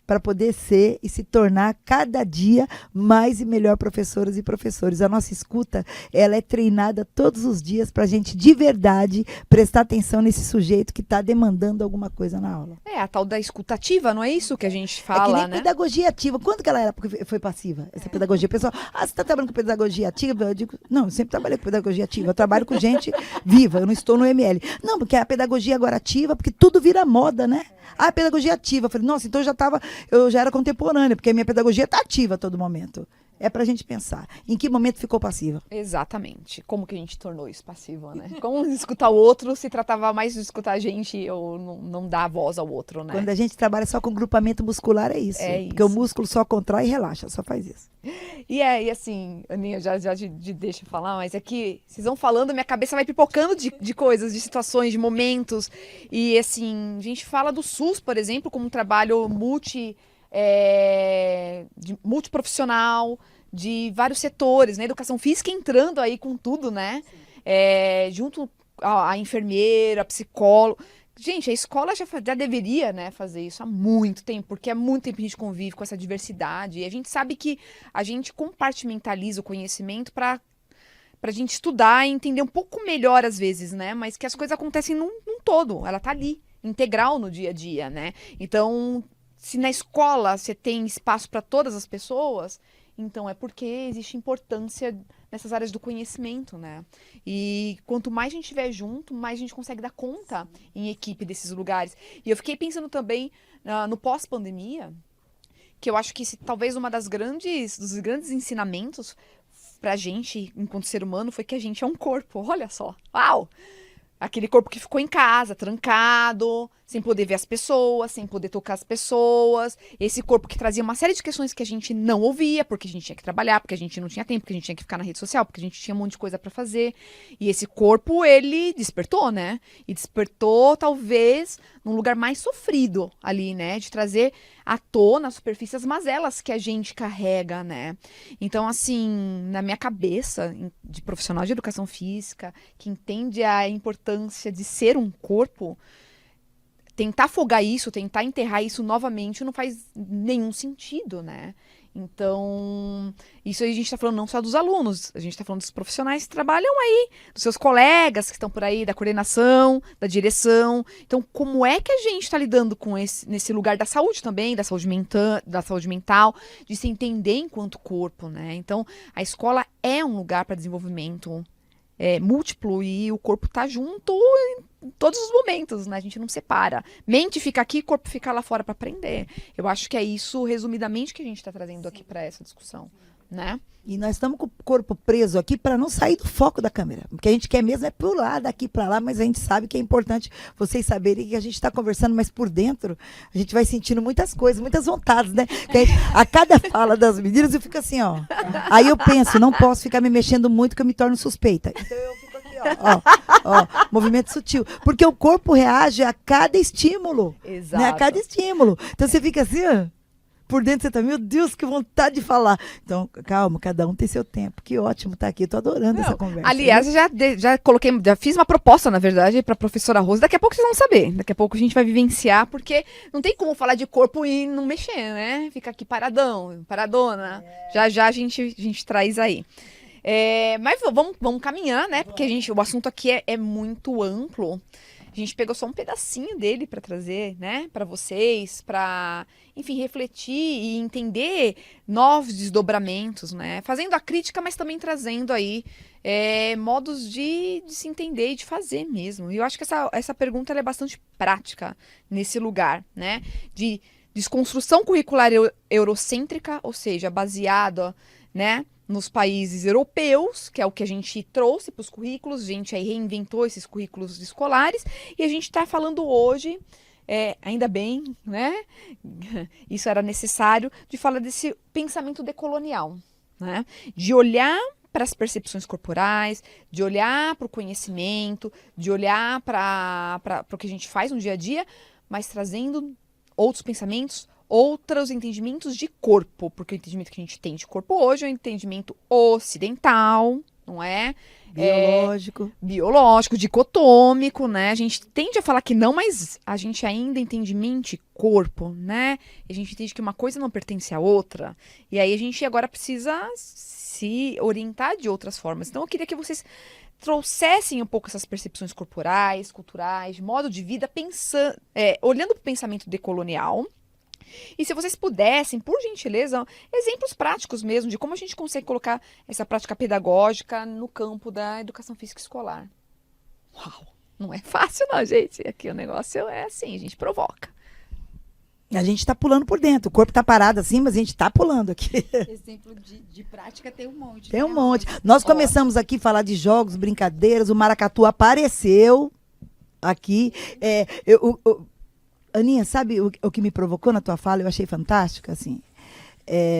para poder ser e se tornar cada dia mais e melhor professoras e professores. A nossa escuta, ela é treinada todos os dias para a gente, de verdade, prestar atenção nesse sujeito que está demandando alguma coisa na aula. É a tal da escutativa, não é isso que a gente É que fala, nem né? pedagogia ativa. Quando que ela era porque foi passiva? Essa pedagogia. Pessoal, você está trabalhando com pedagogia ativa? Eu digo, não, eu sempre trabalhei com pedagogia ativa. Eu trabalho com gente viva, eu não estou no ML. Não, porque a pedagogia agora ativa, porque tudo vira moda, né? A pedagogia ativa. Eu falei, nossa, então eu já era contemporânea, porque a minha pedagogia está ativa a todo momento. É para a gente pensar. Em que momento ficou passiva? Exatamente. Como que a gente tornou isso passivo, né? Como escutar o outro se tratava mais de escutar a gente ou não dar voz ao outro, né? Quando a gente trabalha só com grupamento muscular, é isso. É porque o isso. músculo só contrai e relaxa, só faz isso. E assim, Aninha, já te deixa eu falar, mas é que vocês vão falando, minha cabeça vai pipocando de coisas, de situações, de momentos. E assim, a gente fala do SUS, por exemplo, como um trabalho multiprofissional, de vários setores, né? Educação física entrando aí com tudo, né? Junto a enfermeira, a psicóloga. Gente, a escola já deveria, né, fazer isso há muito tempo, porque há muito tempo a gente convive com essa diversidade. E a gente sabe que a gente compartimentaliza o conhecimento para a gente estudar e entender um pouco melhor às vezes, né? Mas que as coisas acontecem num todo. Ela tá ali, integral no dia a dia, né? Então, se na escola você tem espaço para todas as pessoas, então é porque existe importância nessas áreas do conhecimento, né? E quanto mais a gente estiver junto, mais a gente consegue dar conta em equipe desses lugares. E eu fiquei pensando também no pós-pandemia, que eu acho que talvez dos grandes ensinamentos pra gente, enquanto ser humano, foi que a gente é um corpo. Olha só. Uau! Aquele corpo que ficou em casa, trancado, sem poder ver as pessoas, sem poder tocar as pessoas. Esse corpo que trazia uma série de questões que a gente não ouvia, porque a gente tinha que trabalhar, porque a gente não tinha tempo, porque a gente tinha que ficar na rede social, porque a gente tinha um monte de coisa pra fazer. E esse corpo, ele despertou, né? E despertou, talvez, num lugar mais sofrido ali, né? De trazer à tona, à superfície, as mazelas que a gente carrega, né? Então, assim, na minha cabeça, de profissional de educação física, que entende a importância de ser um corpo, tentar afogar isso, tentar enterrar isso novamente não faz nenhum sentido, né? Então, isso aí a gente está falando não só dos alunos, a gente está falando dos profissionais que trabalham aí, dos seus colegas que estão por aí, da coordenação, da direção. Então, como é que a gente está lidando com nesse lugar da saúde também, da saúde mental, de se entender enquanto corpo, né? Então, a escola é um lugar para desenvolvimento múltiplo e o corpo tá junto em todos os momentos, né? A gente não separa. Mente fica aqui, corpo fica lá fora para aprender. Eu acho que é isso, resumidamente, que a gente está trazendo aqui para essa discussão, né? E nós estamos com o corpo preso aqui para não sair do foco da câmera. O que a gente quer mesmo é pular daqui para lá, mas a gente sabe que é importante vocês saberem que a gente está conversando, mas por dentro a gente vai sentindo muitas coisas, muitas vontades, né? Que a cada fala das meninas eu fico assim, ó. Aí eu penso, não posso ficar me mexendo muito que eu me torno suspeita. Então eu fico aqui, ó, movimento sutil. Porque o corpo reage a cada estímulo. Exato. Né? A cada estímulo. Então você fica assim, ó. Por dentro você tá, meu Deus, que vontade de falar. Então, calma, cada um tem seu tempo. Que ótimo estar aqui, eu tô adorando essa conversa. Aliás, já coloquei, já fiz uma proposta, na verdade, para a professora Rose. Daqui a pouco vocês vão saber. Daqui a pouco a gente vai vivenciar, porque não tem como falar de corpo e não mexer, né? Fica aqui paradão, paradona. Já a gente traz aí. Mas vamos caminhar, né? Porque o assunto aqui é muito amplo. A gente pegou só um pedacinho dele para trazer, né, para vocês, para, enfim, refletir e entender novos desdobramentos, né, fazendo a crítica, mas também trazendo aí modos de se entender e de fazer mesmo. E eu acho que essa pergunta ela é bastante prática nesse lugar, né, de desconstrução curricular eurocêntrica, ou seja, baseada, né, nos países europeus, que é o que a gente trouxe para os currículos, a gente aí reinventou esses currículos escolares, e a gente está falando hoje, ainda bem, né? Isso era necessário, de falar desse pensamento decolonial, né? De olhar para as percepções corporais, de olhar para o conhecimento, de olhar para o que a gente faz no dia a dia, mas trazendo outros pensamentos, outros entendimentos de corpo, porque o entendimento que a gente tem de corpo hoje é um entendimento ocidental, não é? Biológico, dicotômico, né? A gente tende a falar que não, mas a gente ainda entende mente e corpo, né? E a gente entende que uma coisa não pertence à outra. E aí a gente agora precisa se orientar de outras formas. Então eu queria que vocês trouxessem um pouco essas percepções corporais, culturais, de modo de vida, pensando, olhando para o pensamento decolonial. E se vocês pudessem, por gentileza, exemplos práticos mesmo de como a gente consegue colocar essa prática pedagógica no campo da educação física escolar. Uau! Não é fácil não, gente. Aqui o negócio é assim, a gente provoca. A gente tá pulando por dentro. O corpo tá parado assim, mas a gente tá pulando aqui. Exemplo de prática tem um monte. Tem um monte. Nós começamos aqui a falar de jogos, brincadeiras, o maracatu apareceu aqui. Aninha, sabe o que me provocou na tua fala? Eu achei fantástico, assim.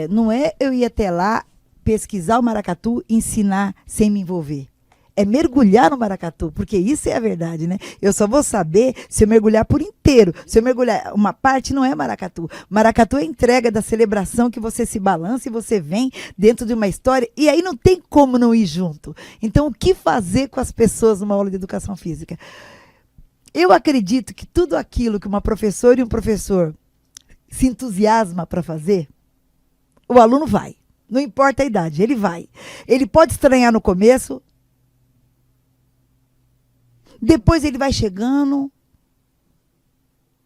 Não é eu ir até lá, pesquisar o maracatu, ensinar sem me envolver. É mergulhar no maracatu, porque isso é a verdade, né? Eu só vou saber se eu mergulhar por inteiro. Se eu mergulhar uma parte, não é maracatu. Maracatu é a entrega da celebração que você se balança e você vem dentro de uma história, e aí não tem como não ir junto. Então, o que fazer com as pessoas numa aula de educação física? Eu acredito que tudo aquilo que uma professora e um professor se entusiasma para fazer, o aluno vai. Não importa a idade, ele vai. Ele pode estranhar no começo, depois ele vai chegando,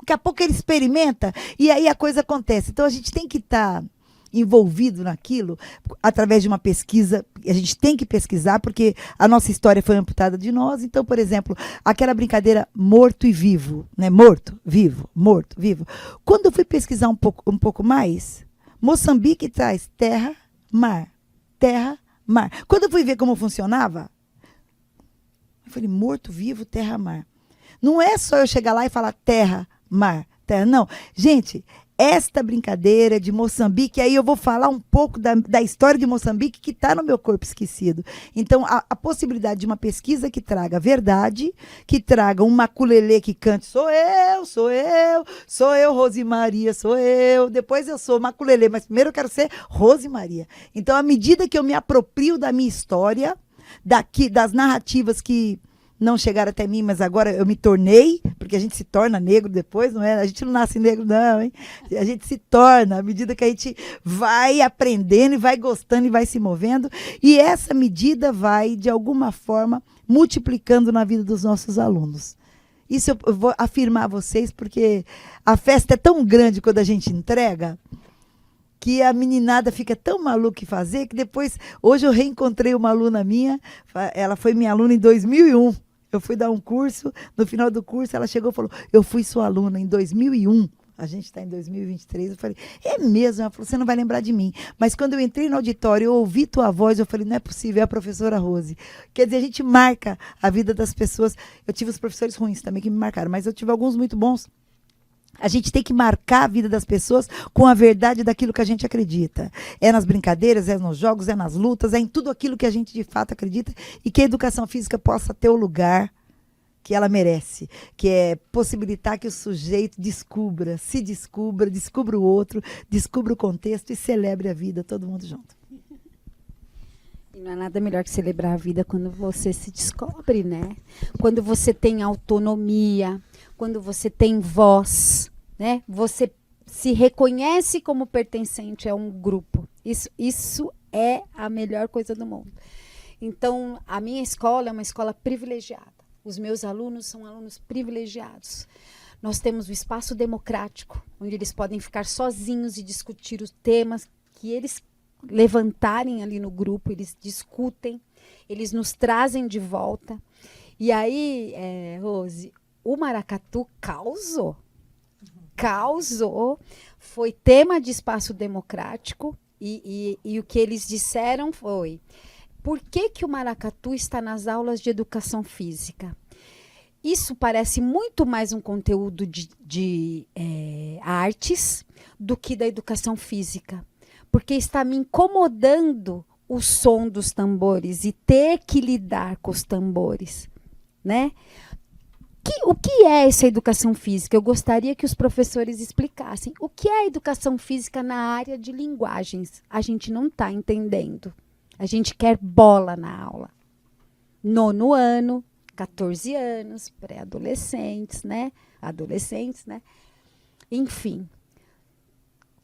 daqui a pouco ele experimenta e aí a coisa acontece. Então a gente tem que estar envolvido naquilo através de uma pesquisa. A gente tem que pesquisar porque a nossa história foi amputada de nós. Então, por exemplo, aquela brincadeira morto e vivo, né? Morto, vivo, morto, vivo. Quando eu fui pesquisar um pouco mais, Moçambique traz terra, mar, terra, mar. Quando eu fui ver como funcionava, eu falei, morto, vivo, terra, mar. Não é só eu chegar lá e falar terra, mar, terra, não. Gente, esta brincadeira de Moçambique, aí eu vou falar um pouco da história de Moçambique que está no meu corpo esquecido. Então, a possibilidade de uma pesquisa que traga verdade, que traga um maculelê que cante, sou eu, Rose Maria, sou eu. Depois eu sou maculelê, mas primeiro eu quero ser Rose Maria. Então, à medida que eu me aproprio da minha história, das narrativas que não chegaram até mim, mas agora eu me tornei, porque a gente se torna negro depois, não é? A gente não nasce negro, não, hein? A gente se torna à medida que a gente vai aprendendo e vai gostando e vai se movendo. E essa medida vai, de alguma forma, multiplicando na vida dos nossos alunos. Isso eu vou afirmar a vocês, porque a festa é tão grande quando a gente entrega, que a meninada fica tão maluca em fazer, que depois, hoje eu reencontrei uma aluna minha, ela foi minha aluna em 2001. Eu fui dar um curso, no final do curso ela chegou e falou, eu fui sua aluna em 2001. A gente está em 2023, eu falei, é mesmo? Ela falou, você não vai lembrar de mim. Mas quando eu entrei no auditório, eu ouvi tua voz, eu falei, não é possível, é a professora Rose. Quer dizer, a gente marca a vida das pessoas. Eu tive os professores ruins também que me marcaram, mas eu tive alguns muito bons. A gente tem que marcar a vida das pessoas com a verdade daquilo que a gente acredita. É nas brincadeiras, é nos jogos, é nas lutas, é em tudo aquilo que a gente de fato acredita e que a educação física possa ter o lugar que ela merece, que é possibilitar que o sujeito se descubra o outro, descubra o contexto e celebre a vida, todo mundo junto. E não há nada melhor que celebrar a vida quando você se descobre, né? Quando você tem autonomia, quando você tem voz, né? Você se reconhece como pertencente a um grupo. Isso é a melhor coisa do mundo. Então, a minha escola é uma escola privilegiada. Os meus alunos são alunos privilegiados. Nós temos o espaço democrático, onde eles podem ficar sozinhos e discutir os temas que eles levantarem ali no grupo, eles discutem, eles nos trazem de volta. E aí, Rose, o maracatu causou, foi tema de espaço democrático e o que eles disseram foi, por que o maracatu está nas aulas de educação física? Isso parece muito mais um conteúdo de artes do que da educação física, porque está me incomodando o som dos tambores e ter que lidar com os tambores, né? O que é essa educação física? Eu gostaria que os professores explicassem. O que é a educação física na área de linguagens? A gente não está entendendo. A gente quer bola na aula. 9º ano, 14 anos, pré-adolescentes, né? Adolescentes, né? Enfim.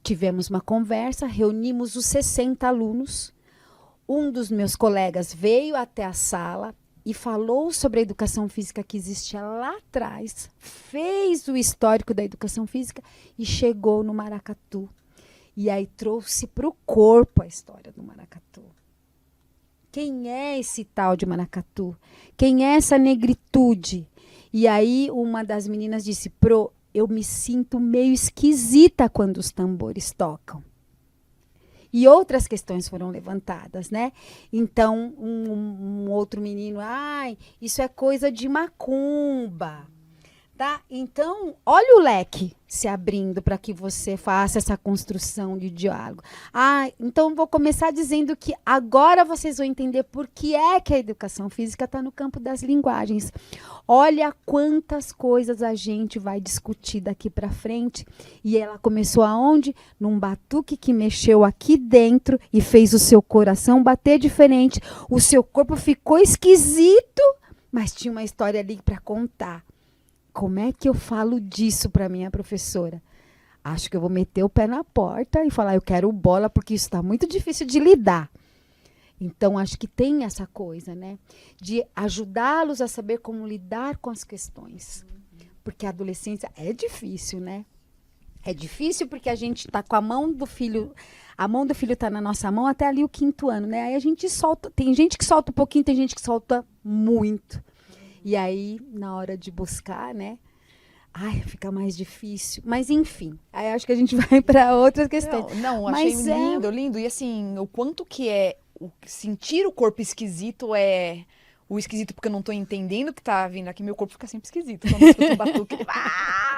Tivemos uma conversa, reunimos os 60 alunos. Um dos meus colegas veio até a sala e falou sobre a educação física que existia lá atrás, fez o histórico da educação física e chegou no maracatu. E aí trouxe para o corpo a história do maracatu. Quem é esse tal de maracatu? Quem é essa negritude? E aí uma das meninas disse, eu me sinto meio esquisita quando os tambores tocam. E outras questões foram levantadas, né? Então, um outro menino, isso é coisa de macumba. Tá? Então, olha o leque se abrindo para que você faça essa construção de diálogo. Então vou começar dizendo que agora vocês vão entender por que é que a educação física está no campo das linguagens. Olha quantas coisas a gente vai discutir daqui para frente. E ela começou aonde? Num batuque que mexeu aqui dentro e fez o seu coração bater diferente. O seu corpo ficou esquisito, mas tinha uma história ali para contar. Como é que eu falo disso para minha professora? Acho que eu vou meter o pé na porta e falar, eu quero bola, porque isso está muito difícil de lidar. Então, acho que tem essa coisa, né? De ajudá-los a saber como lidar com as questões. Porque a adolescência é difícil, né? É difícil porque a gente está com a mão do filho está na nossa mão até ali o 5º ano, né? Aí a gente solta, tem gente que solta um pouquinho, tem gente que solta muito. E aí, na hora de buscar, né? Fica mais difícil. Mas, enfim, aí acho que a gente vai para outras questões. Não, achei lindo. E assim, o quanto que sentir o corpo esquisito é o esquisito porque eu não tô entendendo o que tá vindo aqui. Meu corpo fica sempre esquisito. Quando eu escuto o batuque,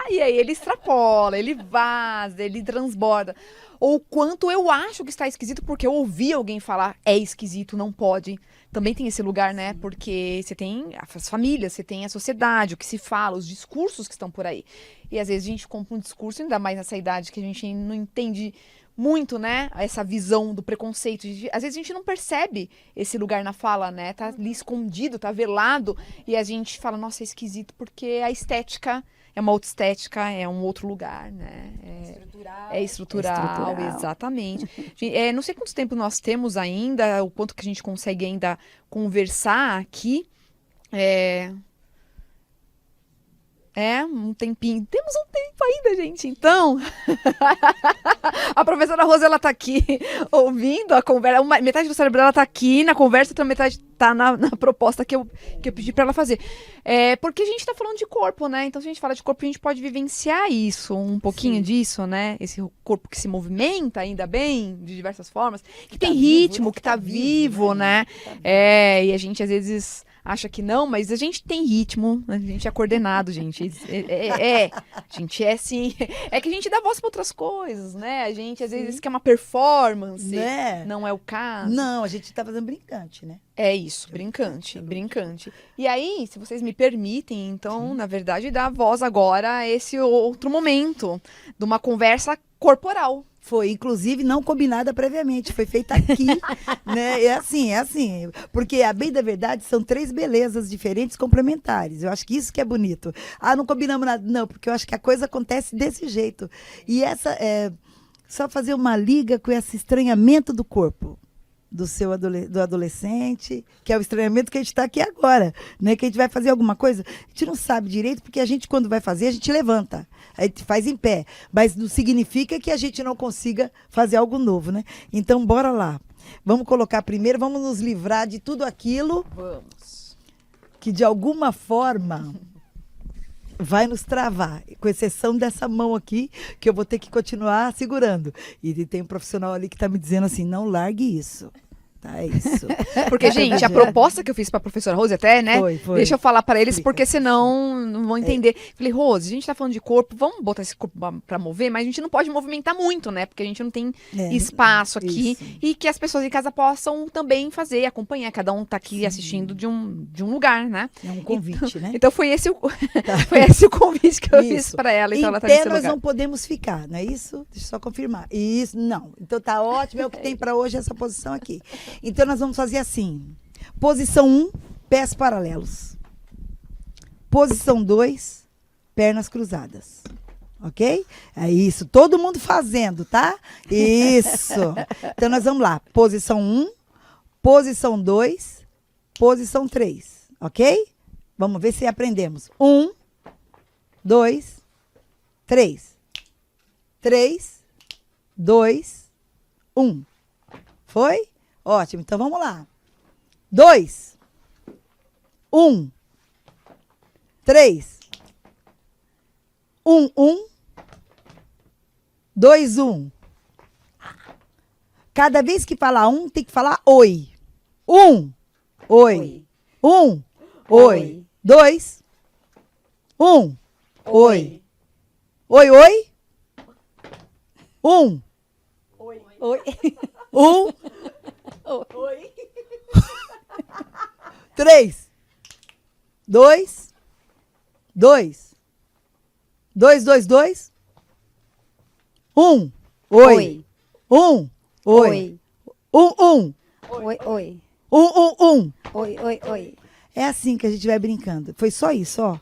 e aí ele extrapola, ele vaza, ele transborda. Ou quanto eu acho que está esquisito porque eu ouvi alguém falar, é esquisito, não pode. Também tem esse lugar, né? Porque você tem as famílias, você tem a sociedade, o que se fala, os discursos que estão por aí. E às vezes a gente compra um discurso, ainda mais nessa idade que a gente não entende muito, né, essa visão do preconceito. Às vezes a gente não percebe esse lugar na fala, né? Tá ali escondido, tá velado, e a gente fala, nossa, é esquisito, porque a estética é uma outra estética, é um outro lugar, né? É estrutural, exatamente. Não sei quanto tempo nós temos ainda, o quanto que a gente consegue ainda conversar aqui. Um tempinho. Temos um tempo ainda, gente. Então, a professora Rosa, ela tá aqui ouvindo a conversa. Metade do cérebro dela tá aqui na conversa, outra metade tá na proposta que eu pedi pra ela fazer. Porque a gente tá falando de corpo, né? Então, se a gente fala de corpo, a gente pode vivenciar isso, um pouquinho disso, né? Esse corpo que se movimenta, ainda bem, de diversas formas, que tem ritmo, que tá vivo, né? E a gente, às vezes, acha que não, mas a gente tem ritmo, a gente é coordenado, gente. A gente é assim. É que a gente dá voz para outras coisas, né? A gente às vezes quer uma performance, né? Não é o caso. Não, a gente tá fazendo brincante, né? É isso, brincante. E aí, se vocês me permitem, então, na verdade, dar voz agora a esse outro momento de uma conversa corporal. Foi, inclusive, não combinada previamente, foi feita aqui, né? É assim, porque a bem da verdade são 3 belezas diferentes complementares. Eu acho que isso que é bonito. Não combinamos nada. Não, porque eu acho que a coisa acontece desse jeito. E essa só fazer uma liga com esse estranhamento do corpo. Do adolescente, que é o estranhamento que a gente está aqui agora, né? Que a gente vai fazer alguma coisa, a gente não sabe direito, porque a gente, quando vai fazer, a gente levanta, a gente faz em pé, mas não significa que a gente não consiga fazer algo novo, né? Então, bora lá. Vamos colocar primeiro, vamos nos livrar de tudo aquilo que, de alguma forma, vai nos travar, com exceção dessa mão aqui, que eu vou ter que continuar segurando. E tem um profissional ali que está me dizendo assim, não largue isso. Tá, é isso. Porque, gente, a proposta que eu fiz para a professora Rose até, né? Foi. Deixa eu falar para eles, porque senão não vão entender. Falei, Rose, a gente tá falando de corpo, vamos botar esse corpo para mover, mas a gente não pode movimentar muito, né? Porque a gente não tem espaço aqui. Isso. E que as pessoas em casa possam também fazer, acompanhar. Cada um tá aqui assistindo de um lugar, né? É um convite, né? Então foi esse o convite que eu fiz para ela. Então ela tá nesse lugar. Nós não podemos ficar, não é isso? Deixa eu só confirmar. Isso, não. Então tá ótimo, é o que tem para hoje essa posição aqui. Então nós vamos fazer assim. Posição 1, pés paralelos. Posição 2, pernas cruzadas. Ok? É isso. Todo mundo fazendo, tá? Isso. Então nós vamos lá. Posição 1, posição 2, posição 3. Ok? Vamos ver se aprendemos. 1, 2, 3. 3, 2, 1. Foi? Ótimo. Então vamos lá. 2, 1, 3, 1, 1, 2, 1. Cada vez que falar um, tem que falar oi. 1, oi. 1, oi. 2, 1, oi. Oi, oi. 1. Oi. 1. Oi. 3, 2, 2, 2, 2, 2, 1, oi. 1, oi. 1, 1. Oi, oi. 1, 1, 1. Oi, oi, oi. É assim que a gente vai brincando. Foi só isso, ó.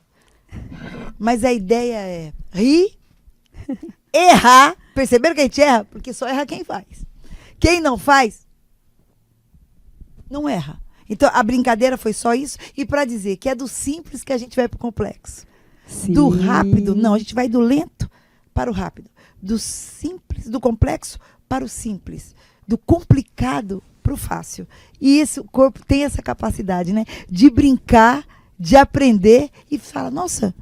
Mas a ideia é rir, errar. Perceberam que a gente erra? Porque só erra quem faz. Quem não faz, não erra. Então, a brincadeira foi só isso. E para dizer que é do simples que a gente vai para o complexo. Sim. Do rápido, não. A gente vai do lento para o rápido. Do simples, do complexo para o simples. Do complicado para o fácil. E esse o corpo tem essa capacidade, né? De brincar, de aprender e falar, nossa,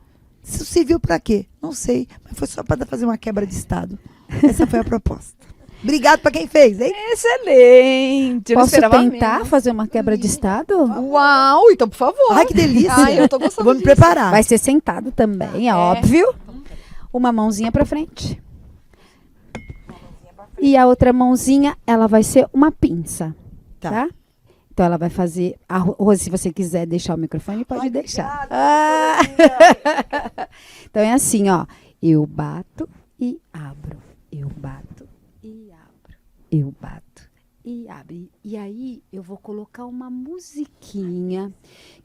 isso serviu para quê? Não sei, mas foi só para fazer uma quebra de estado. Essa foi a proposta. Obrigado para quem fez, hein? Excelente. Posso tentar fazer uma quebra de estado? Uau, então por favor. Ai, que delícia. Ai, eu tô gostando Vou me disso. preparar. Vai ser sentado também, é óbvio. Uma mãozinha para frente. E a outra mãozinha, ela vai ser uma pinça, tá? Então ela vai fazer... Rose, se você quiser deixar o microfone, pode deixar. Então é assim, ó. Eu bato e abro. Eu bato e abro. vou colocar uma musiquinha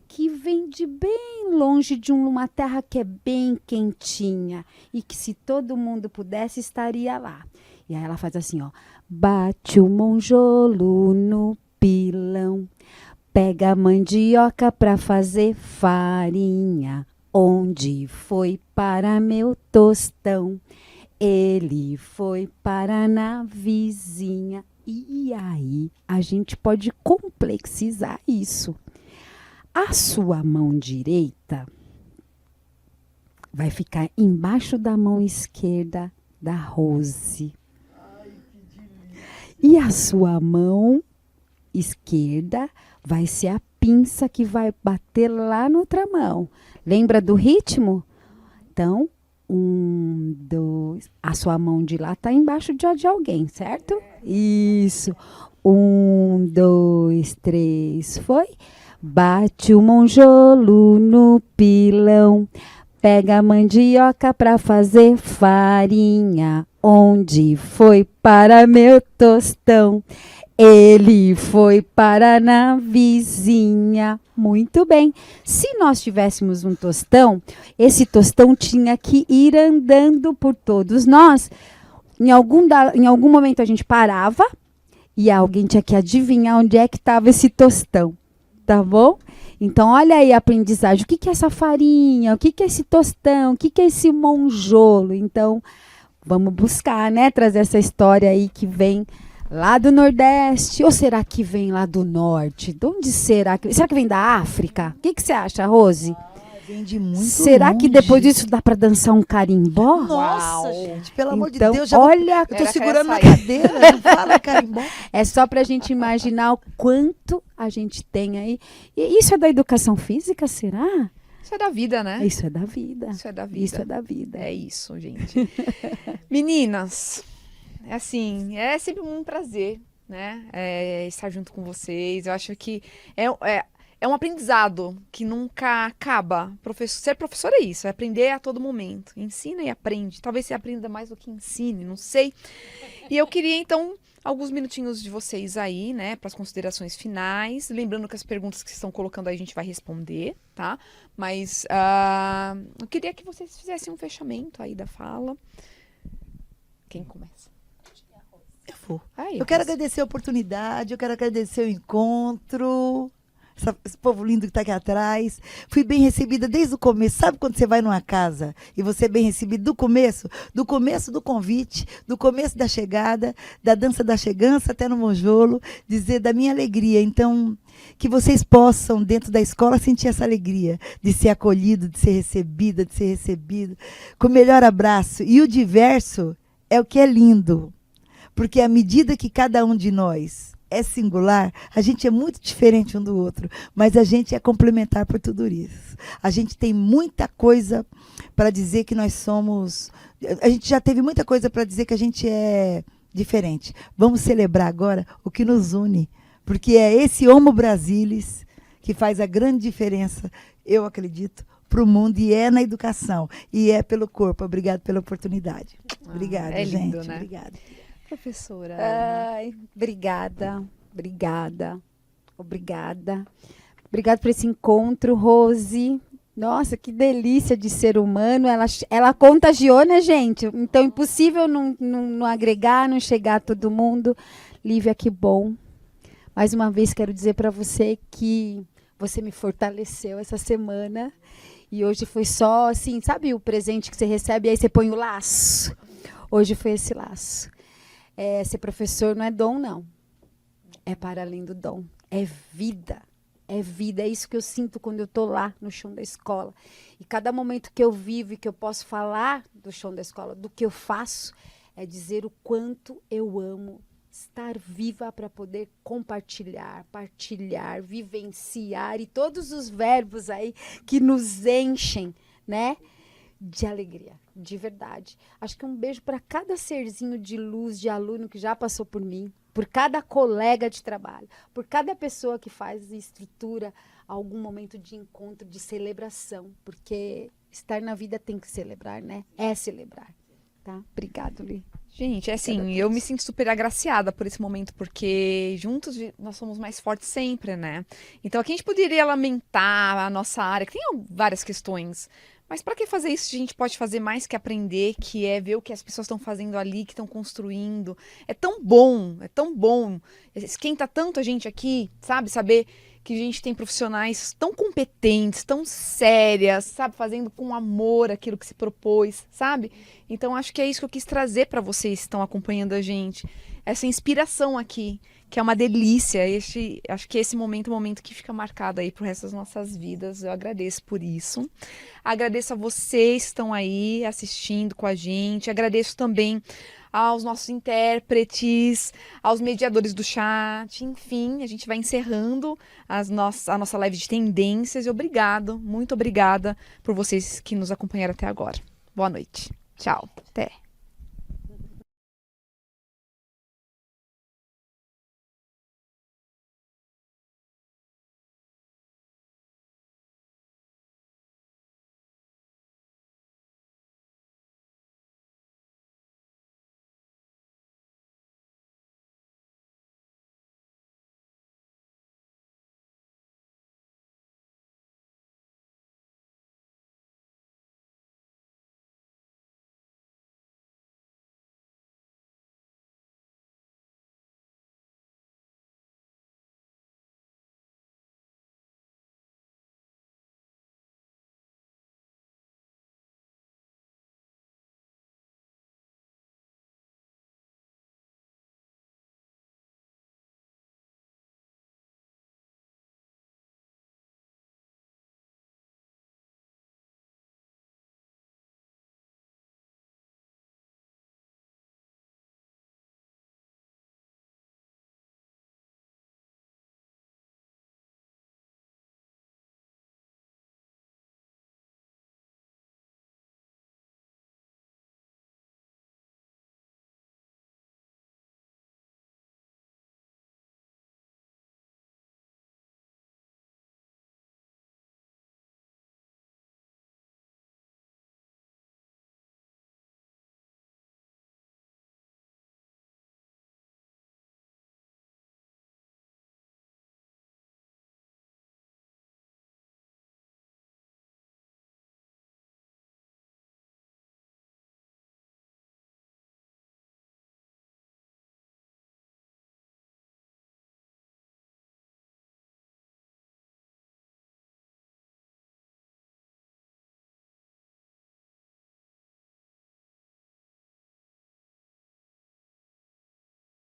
que vem de bem longe de uma terra que é bem quentinha e que se todo mundo pudesse estaria lá. E aí ela faz assim, ó. Bate o monjolo no pilão, pega a mandioca pra fazer farinha. Onde foi para meu tostão? Ele foi para na vizinha. E aí a gente pode complexizar isso. A sua mão direita vai ficar embaixo da mão esquerda da Rose. E a sua mão esquerda vai ser a pinça que vai bater lá na outra mão. Lembra do ritmo? Então, 1, 2. A sua mão de lá está embaixo de alguém, certo? Isso. 1, 2, 3, foi. Bate o monjolo no pilão, pega a mandioca pra fazer farinha. Onde foi para meu tostão? Ele foi para na vizinha. Muito bem. Se nós tivéssemos um tostão, esse tostão tinha que ir andando por todos nós. Em algum momento a gente parava e alguém tinha que adivinhar onde é que estava esse tostão. Tá bom? Então, olha aí a aprendizagem. O que é essa farinha? O que é esse tostão? O que é esse monjolo? Então, vamos buscar, né? Trazer essa história aí que vem lá do Nordeste. Ou será que vem lá do Norte? De onde será que... Será que vem da África? O que você acha, Rose? Vem de muito Será longe. que depois disso dá para dançar um carimbó? Nossa, Uau. gente, pelo amor de Então, Deus. Já olha... eu tô Era segurando na essa aí. cadeira, não fala carimbó. É só para a gente imaginar o quanto a gente tem aí. E isso é da educação física, será? Isso é da vida, né? Isso é da vida. Isso é da vida. Isso é da vida. É isso, gente. Meninas, é assim, é sempre um prazer, né? Estar junto com vocês. Eu acho que é um aprendizado que nunca acaba. Ser professor é isso, é aprender a todo momento. Ensina e aprende. Talvez você aprenda mais do que ensine, não sei. E eu queria, então, alguns minutinhos de vocês aí, né, para as considerações finais. Lembrando que as perguntas que vocês estão colocando aí a gente vai responder, tá? Mas eu queria que vocês fizessem um fechamento aí da fala. Quem começa? Eu vou. Aí, Eu quero Rose. agradecer a oportunidade, eu quero agradecer o encontro, esse povo lindo que está aqui atrás. Fui bem recebida desde o começo. Sabe quando você vai numa casa e você é bem recebido do começo? Do começo do convite, do começo da chegada, da dança da chegança até no monjolo, dizer da minha alegria. Então, que vocês possam, dentro da escola, sentir essa alegria de ser acolhido, de ser recebida, de ser recebido, com o melhor abraço. E o diverso é o que é lindo. Porque à medida que cada um de nós é singular, a gente é muito diferente um do outro, mas a gente é complementar por tudo isso. A gente tem muita coisa para dizer que nós somos... A gente já teve muita coisa para dizer que a gente é diferente. Vamos celebrar agora o que nos une, porque é esse Homo Brasilis que faz a grande diferença, eu acredito, para o mundo, e é na educação, e é pelo corpo. Obrigada pela oportunidade. Obrigada, é lindo, gente. né? Obrigada. Professora. Ai, obrigada, obrigada, obrigada. Obrigada por esse encontro, Rose. Nossa, que delícia de ser humano. Ela contagiou, né, gente? Então, impossível não agregar, não chegar a todo mundo. Lívia, que bom. Mais uma vez, quero dizer para você que você me fortaleceu essa semana. E hoje foi só, assim, sabe o presente que você recebe e aí você põe o laço? Hoje foi esse laço. Ser professor não é dom, não. É para além do dom. É vida. É vida. É isso que eu sinto quando eu estou lá no chão da escola. E cada momento que eu vivo e que eu posso falar do chão da escola, do que eu faço, é dizer o quanto eu amo estar viva para poder compartilhar, partilhar, vivenciar e todos os verbos aí que nos enchem, né? De alegria, de verdade. Acho que um beijo para cada serzinho de luz, de aluno que já passou por mim, por cada colega de trabalho, por cada pessoa que faz e estrutura algum momento de encontro, de celebração, porque estar na vida tem que celebrar, né? É celebrar. tá? Obrigado, Li. Gente, é assim, eu me sinto super agraciada por esse momento, porque juntos nós somos mais fortes sempre, né? Então aqui a gente poderia lamentar a nossa área, que tem várias questões, mas para que fazer isso? A gente pode fazer mais que aprender, que é ver o que as pessoas estão fazendo ali, que estão construindo. É tão bom, é tão bom. Esquenta tanto a gente aqui, sabe? Saber que a gente tem profissionais tão competentes, tão sérias, sabe? Fazendo com amor aquilo que se propôs, sabe? Então, acho que é isso que eu quis trazer para vocês que estão acompanhando a gente. Essa inspiração aqui, que é uma delícia. Acho que esse momento é um momento que fica marcado aí pro resto das nossas vidas. Eu agradeço por isso. Agradeço a vocês que estão aí assistindo com a gente. Agradeço também aos nossos intérpretes, aos mediadores do chat, enfim, a gente vai encerrando a nossa live de tendências. E obrigado, muito obrigada por vocês que nos acompanharam até agora. Boa noite. Tchau. Até.